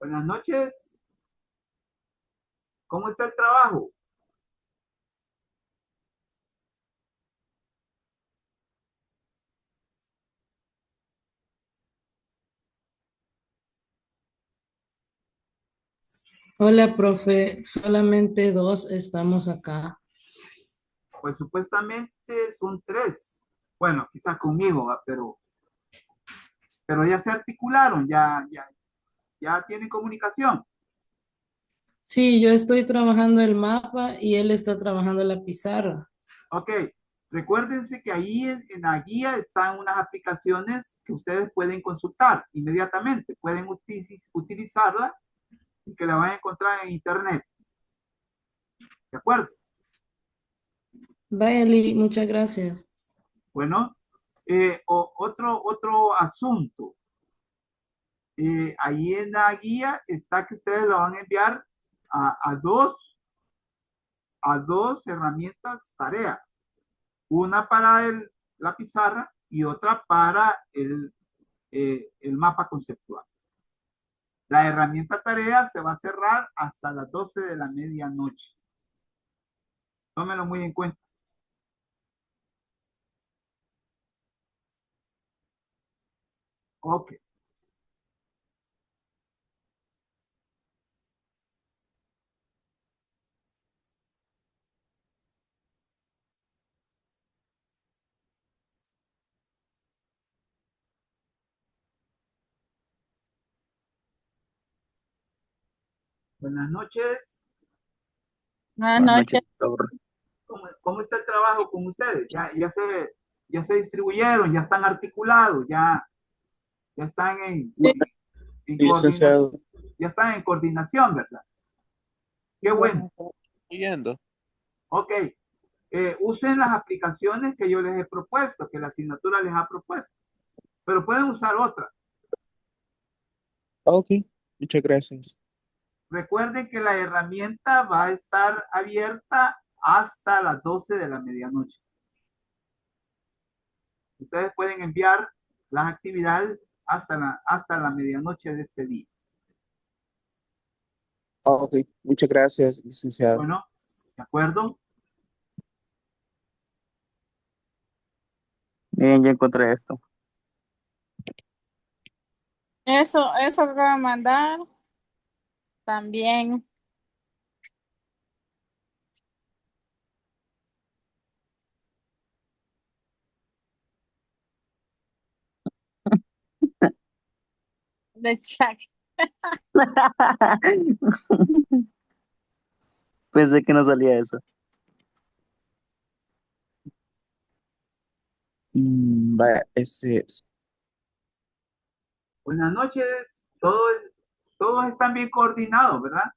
Speaker 1: Buenas noches. ¿Cómo está el trabajo?
Speaker 7: Hola, profe. Solamente dos estamos acá.
Speaker 1: Pues supuestamente son tres. Bueno, quizás conmigo, ¿va? Pero ya se articularon, ya tienen comunicación.
Speaker 7: Sí, yo estoy trabajando el mapa y él está trabajando la pizarra.
Speaker 1: Ok, recuérdense que ahí en la guía están unas aplicaciones que ustedes pueden consultar inmediatamente. Pueden utilizarla y que la van a encontrar en internet. ¿De acuerdo?
Speaker 7: Vaya, Lili, muchas gracias.
Speaker 1: Bueno, otro asunto. Ahí en la guía está que ustedes lo van a enviar a dos herramientas tarea. Una para la pizarra y otra para el mapa conceptual. La herramienta tarea se va a cerrar hasta las 12 de la medianoche. Tómelo muy en cuenta. Ok. Buenas noches.
Speaker 4: Buenas
Speaker 3: Buenas noches,
Speaker 4: noches.
Speaker 3: doctor.
Speaker 1: ¿Cómo está el trabajo con ustedes? Ya se distribuyeron, ya están articulados, ya están
Speaker 4: Sí,
Speaker 1: en coordinación,
Speaker 8: Licenciado,
Speaker 1: ya están en coordinación, ¿verdad? Qué bueno.
Speaker 8: yendo.
Speaker 1: Ok. Usen las aplicaciones que yo les he propuesto, que la asignatura les ha propuesto, pero pueden usar otras.
Speaker 8: Ok, muchas gracias.
Speaker 1: Recuerden que la herramienta va a estar abierta hasta las 12 de la medianoche. Ustedes pueden enviar las actividades hasta la medianoche de este día.
Speaker 8: Ok, muchas gracias, licenciado.
Speaker 1: Bueno, ¿de acuerdo?
Speaker 3: Miren, ya encontré esto.
Speaker 4: eso lo voy a mandar también. De chat.
Speaker 3: Pensé que no salía eso.
Speaker 8: Vaya,
Speaker 1: Buenas noches. Todos están bien coordinados, ¿verdad?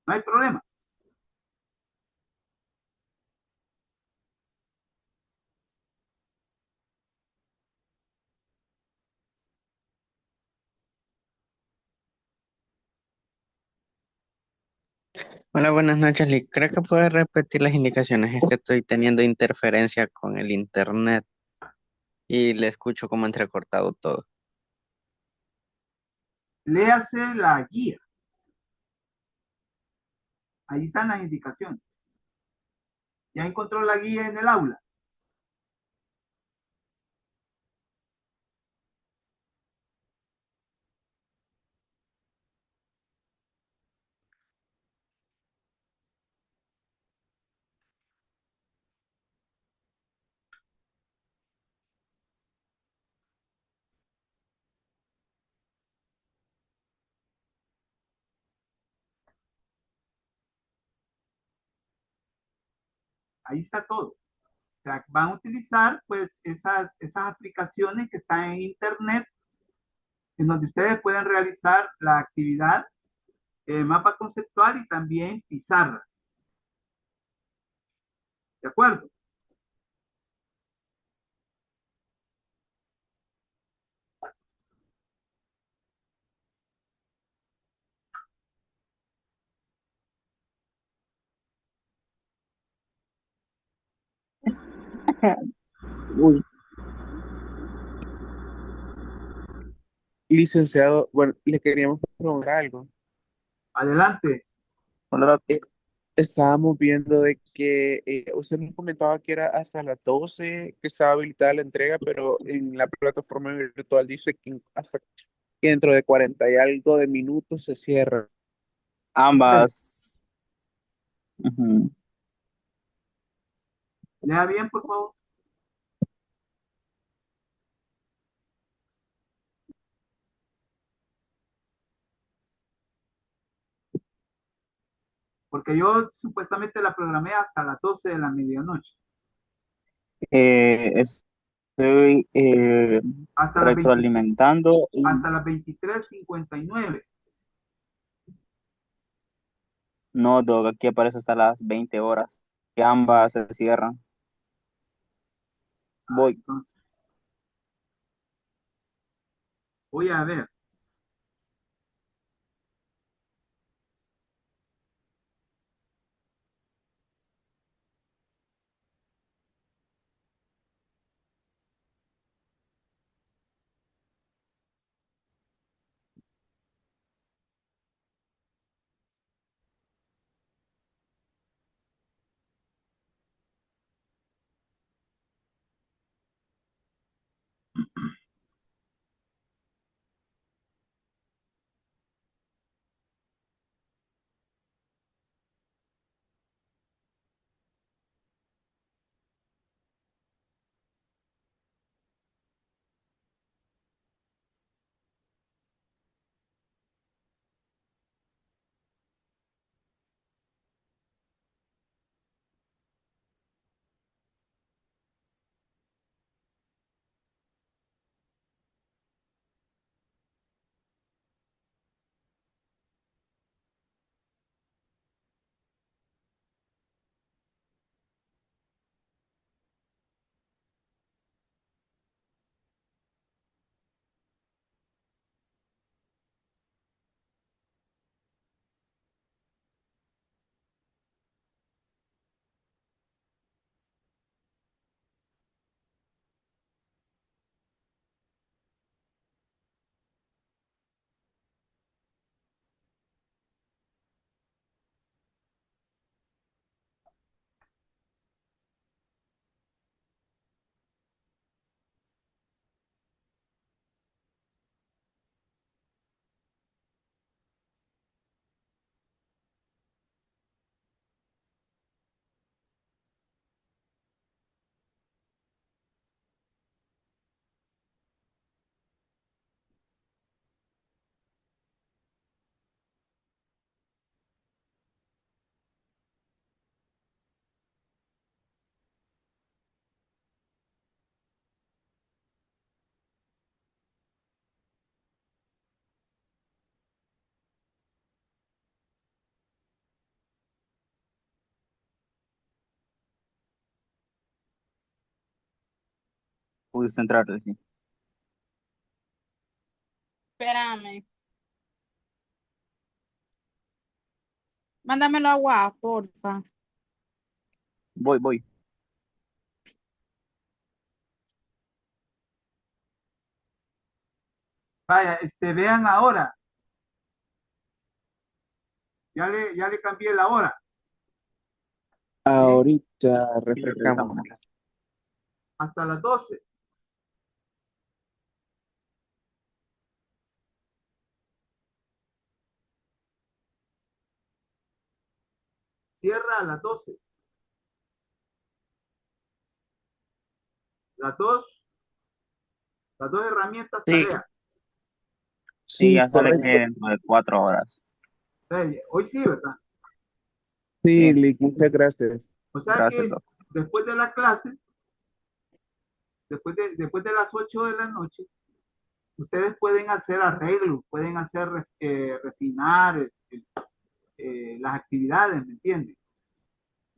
Speaker 1: No hay problema.
Speaker 9: Hola, buenas noches, Lee. ¿Creo que puedes repetir las indicaciones? Es que estoy teniendo interferencia con el internet y le escucho como entrecortado todo.
Speaker 1: Léase la guía. Ahí están las indicaciones. ¿Ya encontró la guía en el aula? Ahí está todo. O sea, van a utilizar pues esas aplicaciones que están en internet en donde ustedes pueden realizar la actividad mapa conceptual y también pizarra. ¿De acuerdo?
Speaker 8: Uy, licenciado, bueno, le queríamos preguntar algo.
Speaker 1: Adelante.
Speaker 3: Hola,
Speaker 8: Eh, Estábamos viendo de que usted nos comentaba que era hasta las 12 que estaba habilitada la entrega, pero en la plataforma virtual dice que hasta que dentro de 40 y algo de minutos se cierra.
Speaker 3: ambas. Ujú.
Speaker 1: Lea bien, por favor. Porque yo supuestamente la programé hasta las 12 de la medianoche.
Speaker 3: Estoy
Speaker 1: Hasta las 20
Speaker 3: retroalimentando
Speaker 1: hasta las 23:59.
Speaker 3: no, Doc, aquí aparece hasta las 20 horas, que ambas se cierran. Voy.
Speaker 1: Entonces, voy a ver.
Speaker 3: Pudiste entrar, sí.
Speaker 4: Espérame. Mándamelo a WhatsApp, porfa.
Speaker 3: Voy.
Speaker 1: Vaya, vean ahora. Ya le cambié la hora.
Speaker 8: Ahorita
Speaker 3: Sí,
Speaker 8: refrescamos.
Speaker 1: Hasta las 12. Cierra a las 12. Las dos, las dos herramientas
Speaker 3: Sí,
Speaker 1: tarea.
Speaker 3: sí,
Speaker 8: Sí,
Speaker 3: ya sale que
Speaker 8: correcto.
Speaker 3: dentro de 4 horas.
Speaker 1: Hoy sí, ¿verdad?
Speaker 8: Sí,
Speaker 3: Sí,
Speaker 8: Lick, muchas gracias.
Speaker 1: O sea
Speaker 3: gracias,
Speaker 1: que
Speaker 3: Doc.
Speaker 1: después de la clase, después de las 8 de la noche, ustedes pueden hacer arreglos, pueden hacer, refinar las actividades, ¿me entienden?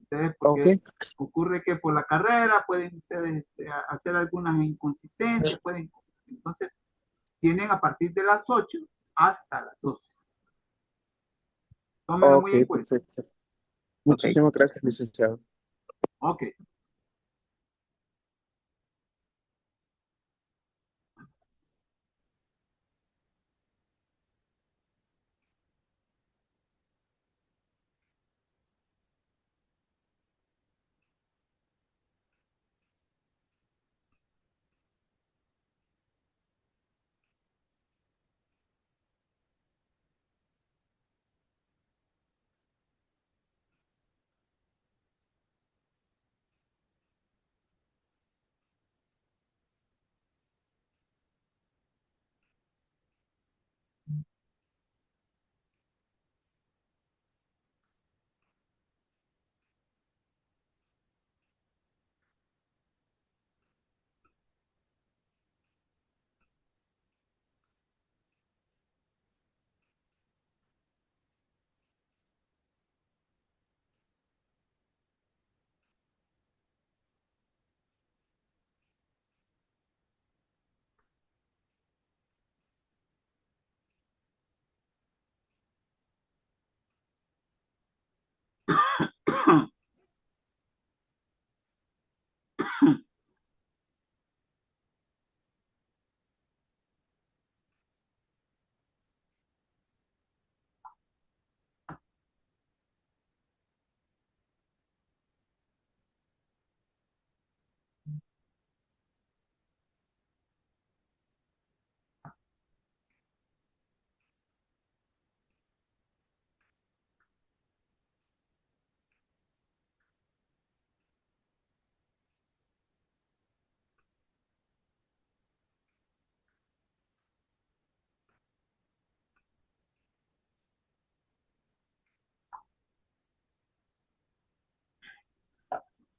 Speaker 1: Ustedes,
Speaker 8: Ok,
Speaker 1: porque ocurre que por la carrera pueden ustedes hacer algunas inconsistencias, pueden, entonces tienen a partir de las 8 hasta las 12. Tómenlo
Speaker 8: ok,
Speaker 1: muy en cuenta.
Speaker 8: perfecto.
Speaker 9: Ok.
Speaker 8: Muchísimas gracias, licenciado.
Speaker 1: Ok.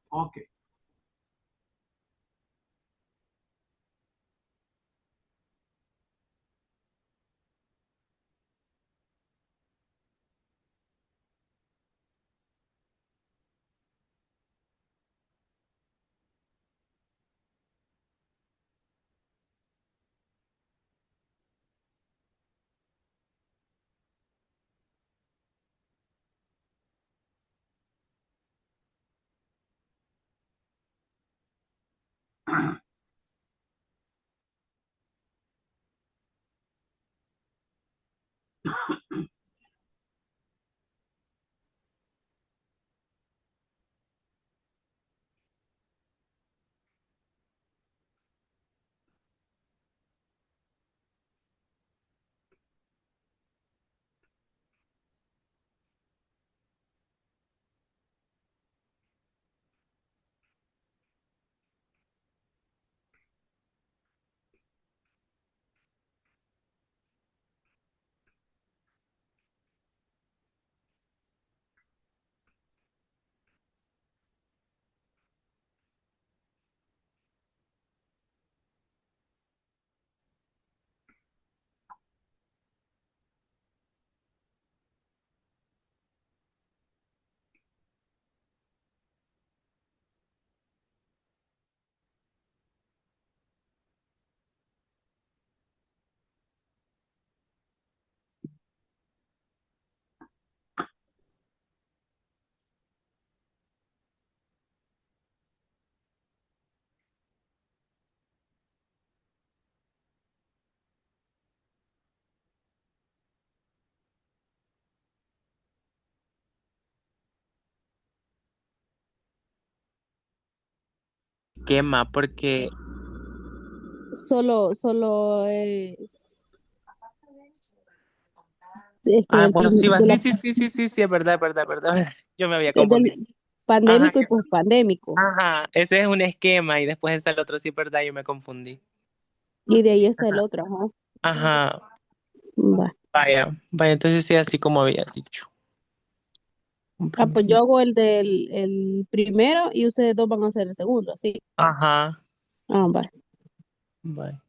Speaker 1: Ok.
Speaker 10: Quema, porque
Speaker 6: Solo es que
Speaker 10: bueno, sí, va, sí, sí, sí, sí, sí, sí, es verdad, yo me había
Speaker 6: es
Speaker 10: confundido.
Speaker 6: del
Speaker 10: Ajá,
Speaker 6: pandémico y pospandémico.
Speaker 10: ajá, ese es un esquema y después está el otro, sí, es verdad, yo me confundí.
Speaker 6: Y de ahí está el otro, ajá.
Speaker 10: Ajá,
Speaker 6: Va.
Speaker 10: vaya, entonces sí, así como había dicho. un
Speaker 6: Ah, pues yo
Speaker 10: principio.
Speaker 6: hago el primero y ustedes dos van a hacer el segundo, ¿sí?
Speaker 10: Ajá.
Speaker 6: Ah, vale.
Speaker 10: Bye.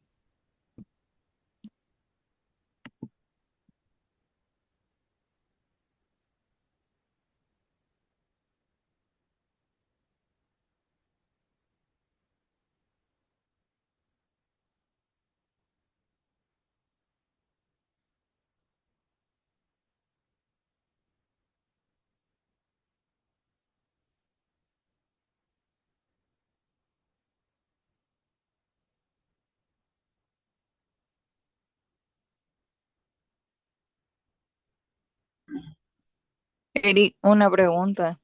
Speaker 11: Eric, una pregunta.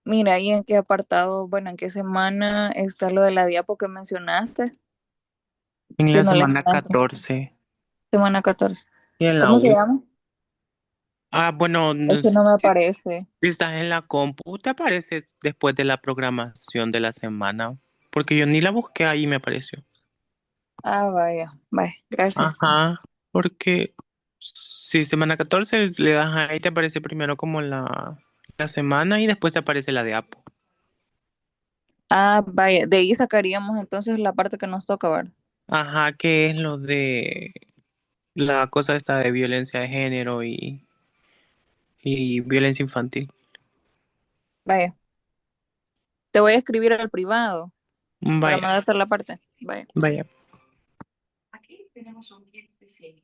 Speaker 11: Mira, ¿y en qué apartado, bueno, en qué semana está lo de la diapo que mencionaste?
Speaker 10: En
Speaker 11: Que
Speaker 10: la
Speaker 11: no le
Speaker 10: semana
Speaker 11: encuentro.
Speaker 10: 14.
Speaker 11: Semana 14.
Speaker 10: Y en la
Speaker 11: ¿Cómo se
Speaker 10: U.
Speaker 11: llama?
Speaker 10: Ah, bueno,
Speaker 11: Es que no me aparece.
Speaker 10: si estás en la compu, te aparece después de la programación de la semana. Porque yo ni la busqué ahí y me apareció.
Speaker 11: Ah, vaya, vaya, gracias.
Speaker 10: Ajá. Porque si semana 14 le das ahí, te aparece primero como la semana y después te aparece la de Apo.
Speaker 11: Ah, vaya, de ahí sacaríamos entonces la parte que nos toca, ¿verdad?
Speaker 10: Ajá, que es lo de la cosa esta de violencia de género y violencia infantil.
Speaker 11: Vaya, te voy a escribir al privado para
Speaker 10: Vaya,
Speaker 11: mandarte la parte. Vaya.
Speaker 10: vaya.
Speaker 11: Aquí tenemos un kit de cine.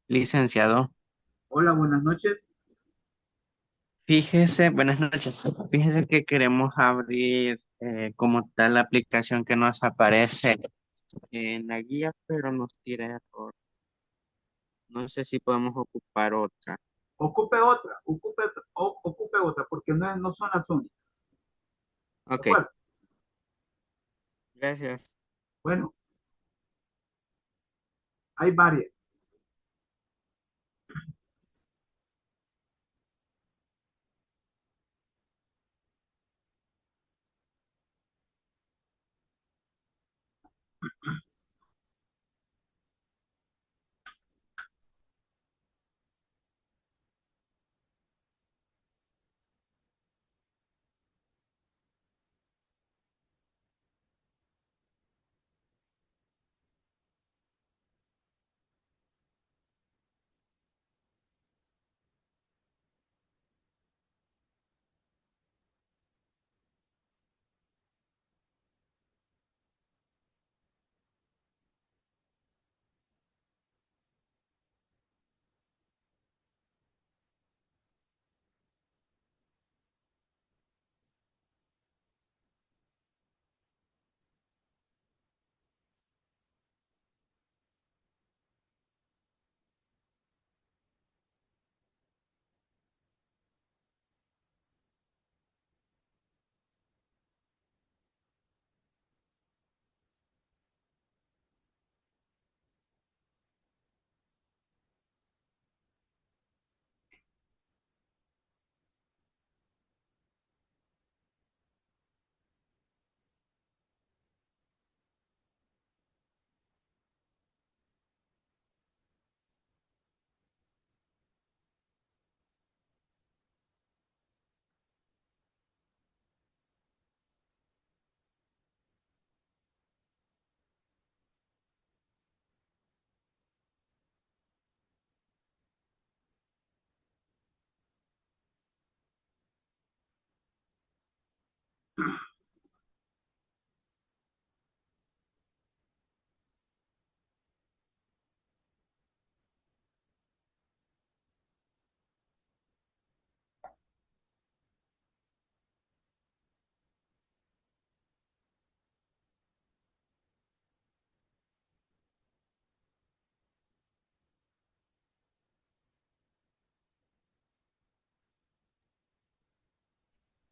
Speaker 9: Licenciado,
Speaker 1: Hola, buenas noches.
Speaker 9: fíjese, buenas noches. Fíjese que queremos abrir como tal la aplicación que nos aparece en la guía, pero nos tira error. No sé si podemos ocupar otra.
Speaker 1: Ocupe otra, porque no son las únicas. ¿De
Speaker 9: Ok,
Speaker 1: acuerdo?
Speaker 9: gracias.
Speaker 1: Bueno, hay varias.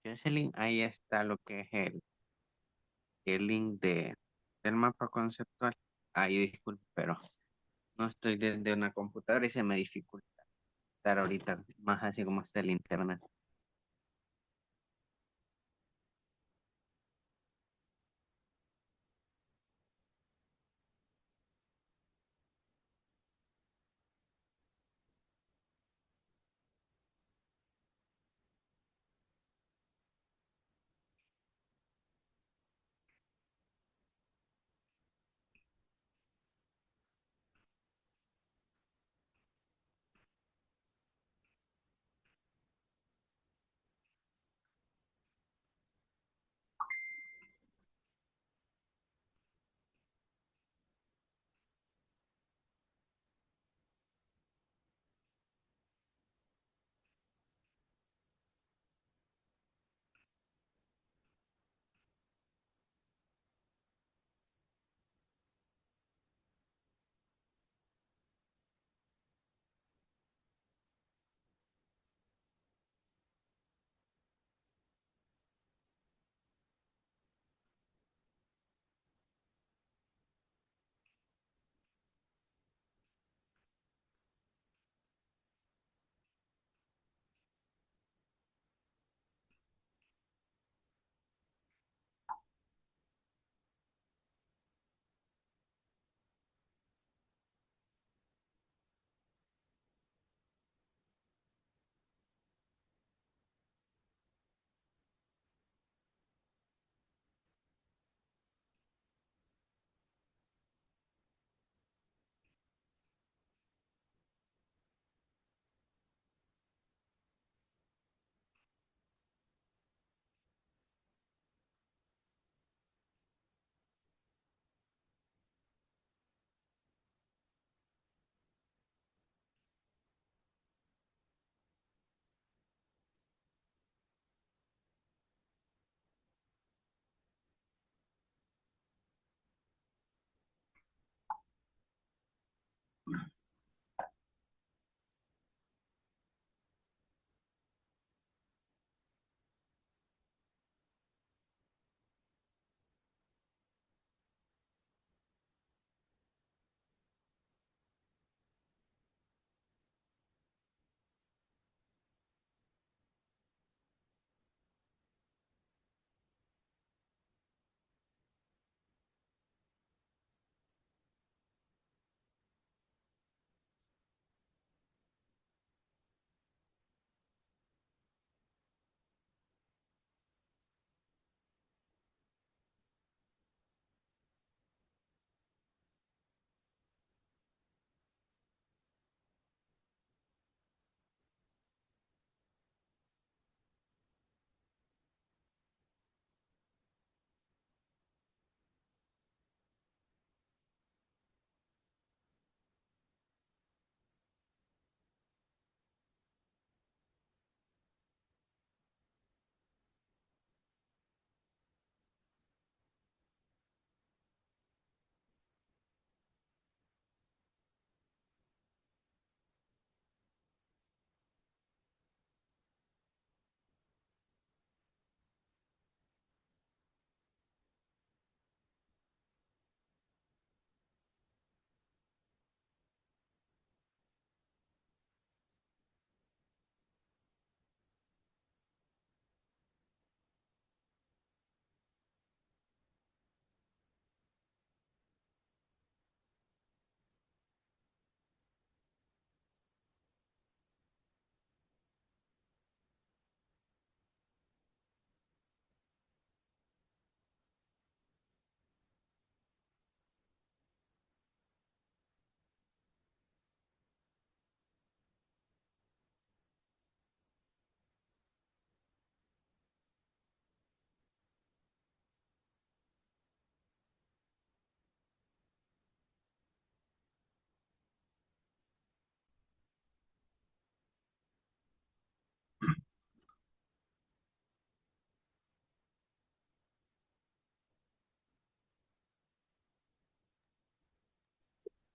Speaker 9: Jocelyn, ahí está lo que es el link del mapa conceptual. Ahí disculpe, pero no estoy desde una computadora y se me dificulta estar ahorita, más así como está el internet.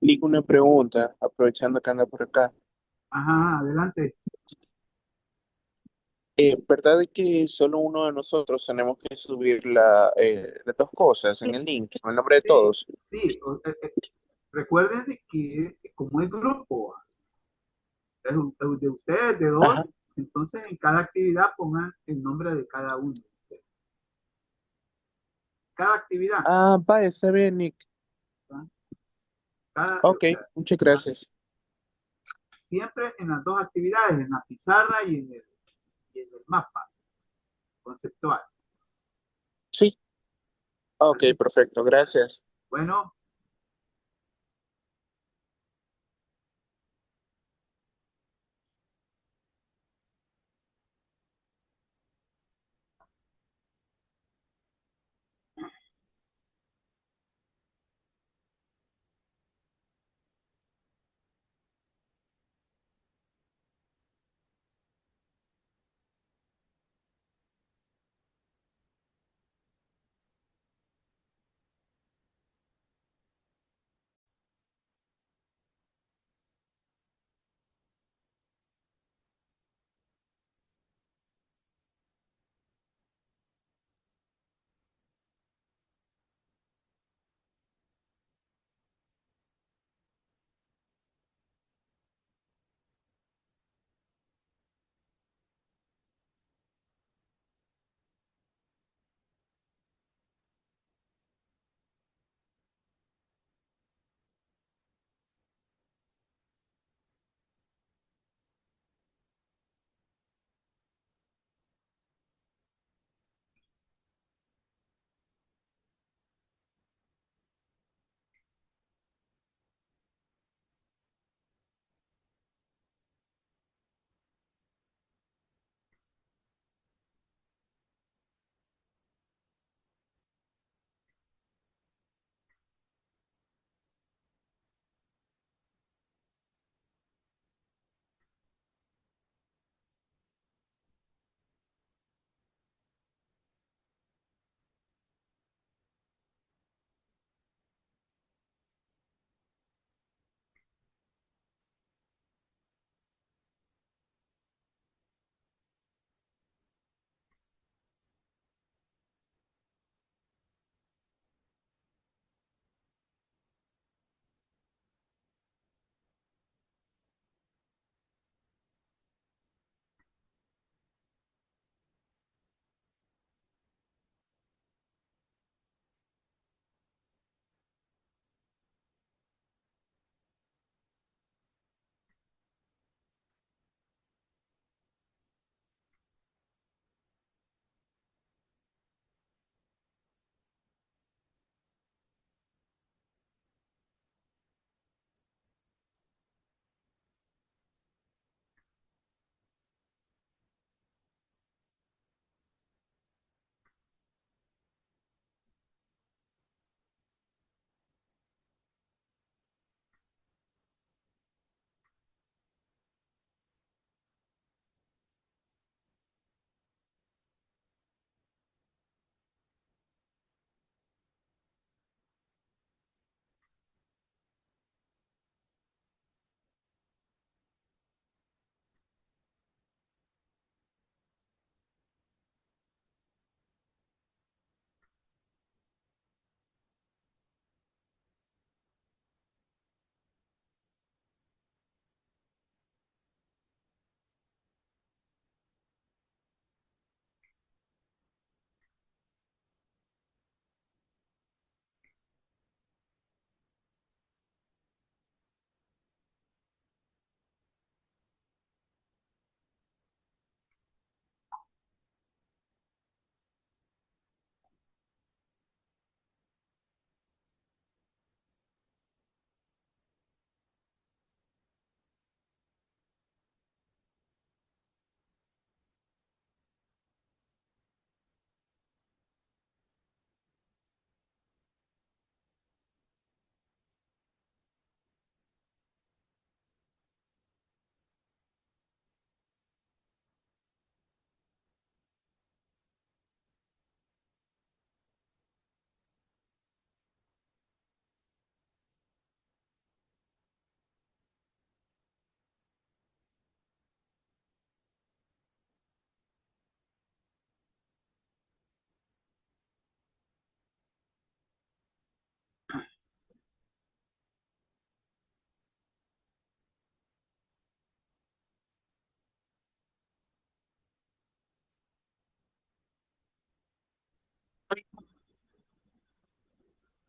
Speaker 8: Nico, una pregunta, aprovechando que anda por acá.
Speaker 1: Ajá, adelante.
Speaker 8: ¿Verdad de que solo uno de nosotros tenemos que subir las dos cosas en el link, con el nombre de
Speaker 1: Sí,
Speaker 8: todos?
Speaker 1: sí. Recuerden de que como es grupo, es de ustedes, de dos,
Speaker 8: Ajá.
Speaker 1: entonces en cada actividad pongan el nombre de cada uno de ustedes. Cada actividad,
Speaker 8: Ah, vaya, está bien, Nick.
Speaker 1: ¿verdad? Cada, o
Speaker 8: Ok,
Speaker 1: sea,
Speaker 8: muchas gracias.
Speaker 1: siempre en las dos actividades, en la pizarra y en el mapa conceptual.
Speaker 8: Sí, ok,
Speaker 1: ¿Vale?
Speaker 8: perfecto, gracias.
Speaker 1: Bueno,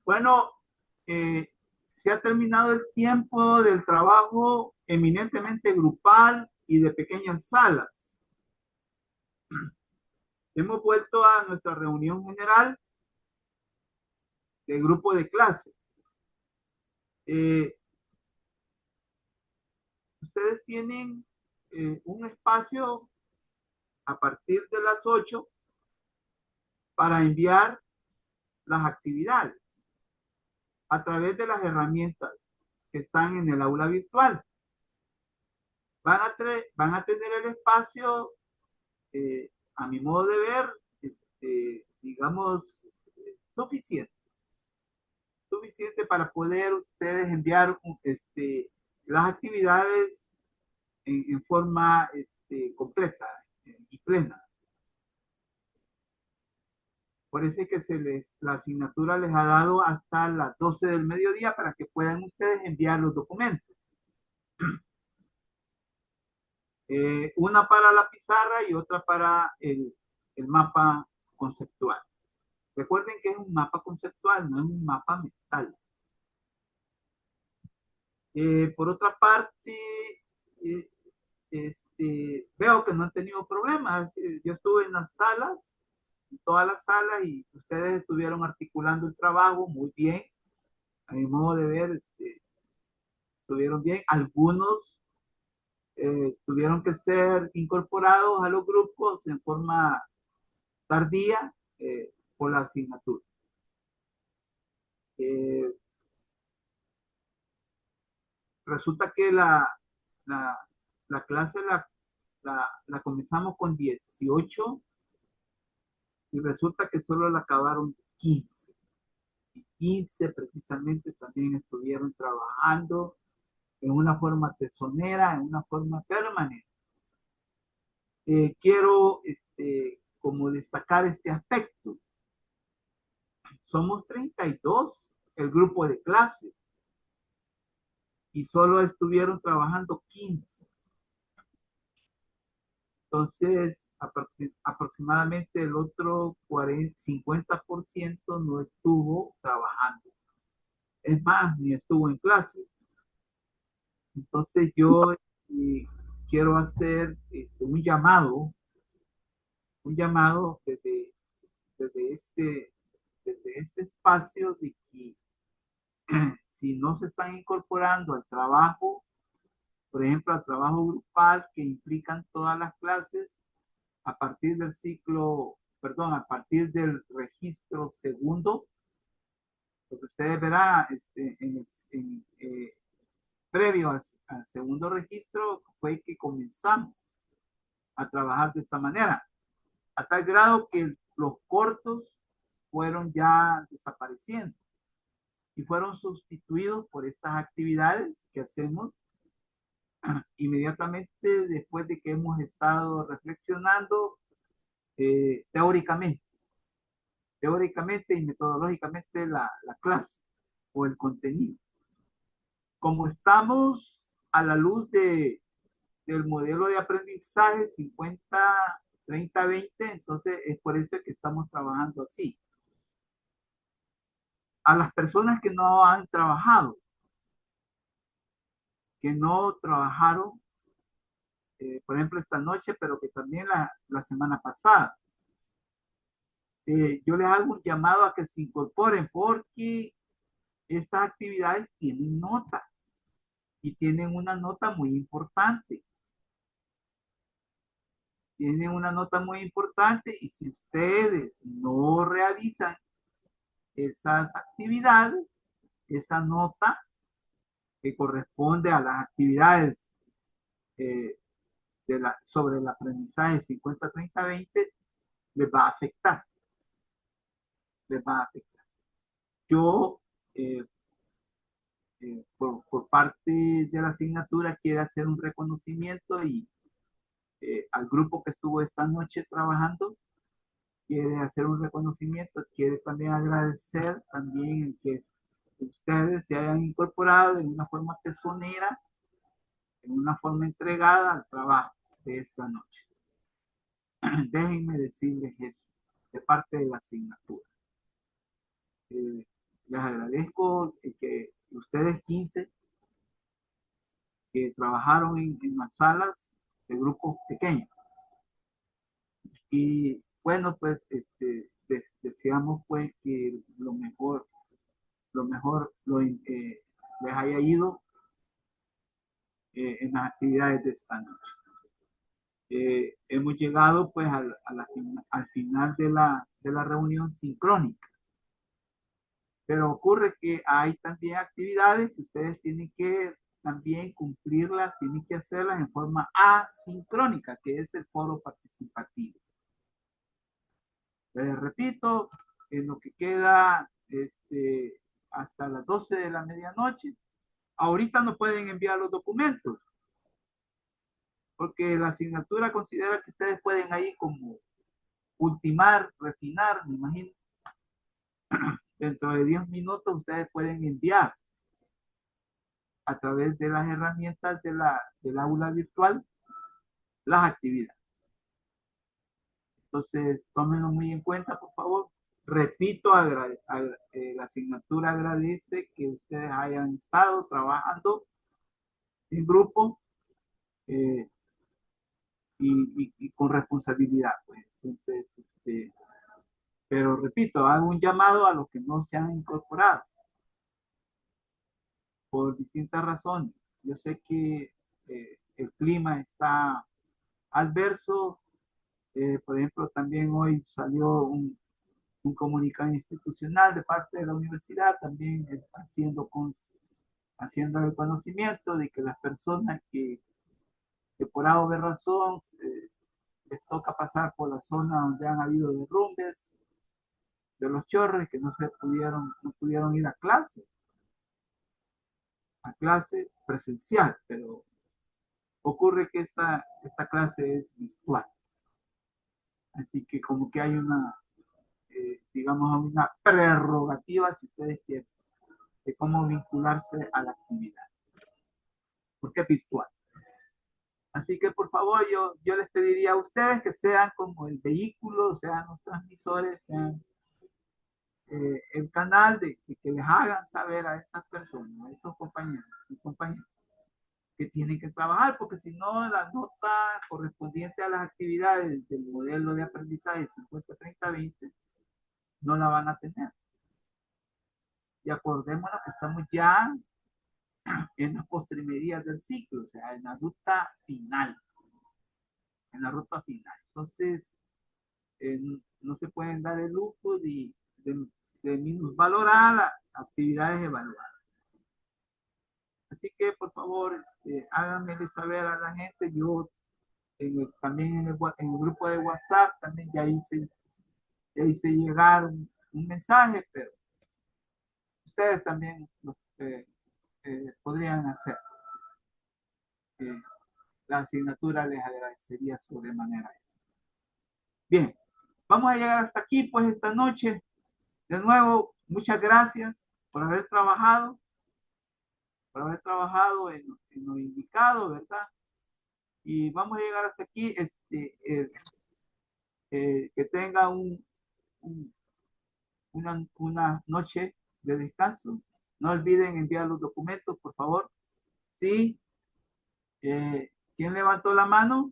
Speaker 1: Bueno, se ha terminado el tiempo del trabajo eminentemente grupal y de pequeñas salas. Hemos vuelto a nuestra reunión general de grupo de clase. Ustedes tienen un espacio a partir de las 8 para enviar las actividades a través de las herramientas que están en el aula virtual. Van a tener el espacio, a mi modo de ver, digamos, suficiente para poder ustedes enviar las actividades en forma completa y plena. Por eso es que la asignatura les ha dado hasta las 12 del mediodía para que puedan ustedes enviar los documentos. Una para la pizarra y otra para el mapa conceptual. Recuerden que es un mapa conceptual, no es un mapa mental. Por otra parte, veo que no han tenido problemas. Yo estuve en las salas, en todas las salas, y ustedes estuvieron articulando el trabajo muy bien. A mi modo de ver, estuvieron bien. Algunos tuvieron que ser incorporados a los grupos en forma tardía por la asignatura. Resulta que la clase la comenzamos con 18 y resulta que solo la acabaron 15. Y 15 precisamente también estuvieron trabajando en una forma tesonera, en una forma permanente. Quiero como destacar este aspecto. Somos 32 el grupo de clase y solo estuvieron trabajando 15. Entonces, aproximadamente el otro 50% no estuvo trabajando. Es más, ni estuvo en clase. Entonces, yo quiero hacer un llamado desde este espacio de que si no se están incorporando al trabajo, por ejemplo, al trabajo grupal que implican todas las clases, a partir del a partir del registro segundo, lo que ustedes verán previo al segundo registro fue que comenzamos a trabajar de esta manera, a tal grado que los cortos fueron ya desapareciendo y fueron sustituidos por estas actividades que hacemos inmediatamente después de que hemos estado reflexionando teóricamente y metodológicamente la clase o el contenido. Como estamos a la luz del modelo de aprendizaje 50-30-20, entonces es por eso que estamos trabajando así. A las personas que no han trabajado, que no trabajaron, por ejemplo, esta noche, pero que también la semana pasada, yo les hago un llamado a que se incorporen porque estas actividades tienen nota y tienen una nota muy importante. Tienen una nota muy importante y si ustedes no realizan esas actividades, esa nota que corresponde a las actividades sobre el aprendizaje 50-30-20, les va a afectar. Les va a afectar. Yo, por parte de la asignatura, quiero hacer un reconocimiento y al grupo que estuvo esta noche trabajando, quiere hacer un reconocimiento, quiere también agradecer también que ustedes se hayan incorporado en una forma tesonera, en una forma entregada al trabajo de esta noche. Déjenme decirles eso, de parte de la asignatura. Les agradezco que ustedes 15 que trabajaron en las salas de grupos pequeños. Y bueno, pues deseamos pues que lo mejor les haya ido en las actividades de esta noche. Hemos llegado pues al final de la reunión sincrónica. Pero ocurre que hay también actividades que ustedes tienen que también cumplirlas, tienen que hacerlas en forma asincrónica, que es el foro participativo. Les repito, en lo que queda hasta las 12 de la medianoche, ahorita no pueden enviar los documentos, porque la asignatura considera que ustedes pueden ahí como ultimar, refinar, me imagino. Dentro de 10 minutos ustedes pueden enviar a través de las herramientas del aula virtual las actividades. Entonces, tómenlo muy en cuenta, por favor. Repito, la asignatura agradece que ustedes hayan estado trabajando en grupo y con responsabilidad. Pues. Entonces, pero repito, hago un llamado a los que no se han incorporado por distintas razones. Yo sé que el clima está adverso. Por ejemplo, también hoy salió un comunicado institucional de parte de la universidad, también haciendo el conocimiento de que las personas que por A o B razón les toca pasar por la zona donde han habido derrumbes de los chorros, que no pudieron ir a clase presencial, pero ocurre que esta clase es virtual. Así que como que hay digamos, una prerrogativa, si ustedes quieren, de cómo vincularse a la actividad, porque es virtual. Así que por favor yo les pediría a ustedes que sean como el vehículo, sean los transmisores, sean el canal de que les hagan saber a esas personas, a esos compañeros y compañeras que tienen que trabajar, porque si no la nota correspondiente a las actividades del modelo de aprendizaje 50-30-20 no la van a tener. Y acordémonos que estamos ya en las postrimerías del ciclo, o sea, en la ruta final. En la ruta final. Entonces, no se pueden dar el lujo de minusvalorar las actividades evaluadas. Así que, por favor, háganmele saber a la gente. Yo también en el grupo de WhatsApp también ya hice llegar un mensaje, pero ustedes también podrían hacer. La asignatura les agradecería sobremanera eso. Bien, vamos a llegar hasta aquí pues esta noche. De nuevo, muchas gracias por haber trabajado en lo indicado, ¿verdad? Y vamos a llegar hasta aquí. Que tenga una noche de descanso. No olviden enviar los documentos, por favor. Sí. ¿Quién levantó la mano?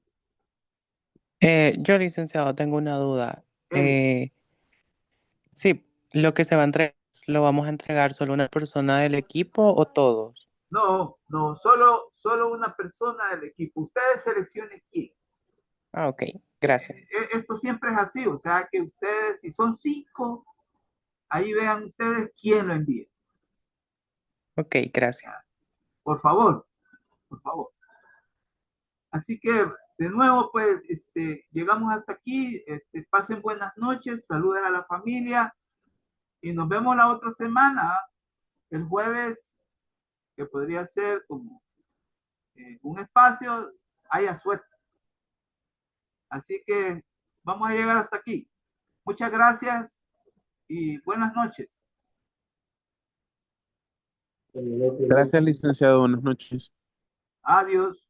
Speaker 10: Yo, licenciado, tengo una duda.
Speaker 1: Él.
Speaker 10: Sí, lo que se va a entregar, ¿lo vamos a entregar solo una persona del equipo o todos?
Speaker 1: No, solo una persona del equipo. Ustedes seleccionen quién.
Speaker 10: Ah, ok, gracias.
Speaker 1: Esto siempre es así, o sea que ustedes, si son 5, ahí vean ustedes quién lo envía.
Speaker 10: Ok, gracias.
Speaker 1: Por favor, por favor. Así que, de nuevo, pues, llegamos hasta aquí. Pasen buenas noches, saluden a la familia y nos vemos la otra semana, el jueves, que podría ser como un espacio, haya suerte. Así que vamos a llegar hasta aquí. Muchas gracias y buenas noches.
Speaker 8: Gracias, licenciado. Buenas noches.
Speaker 1: Adiós.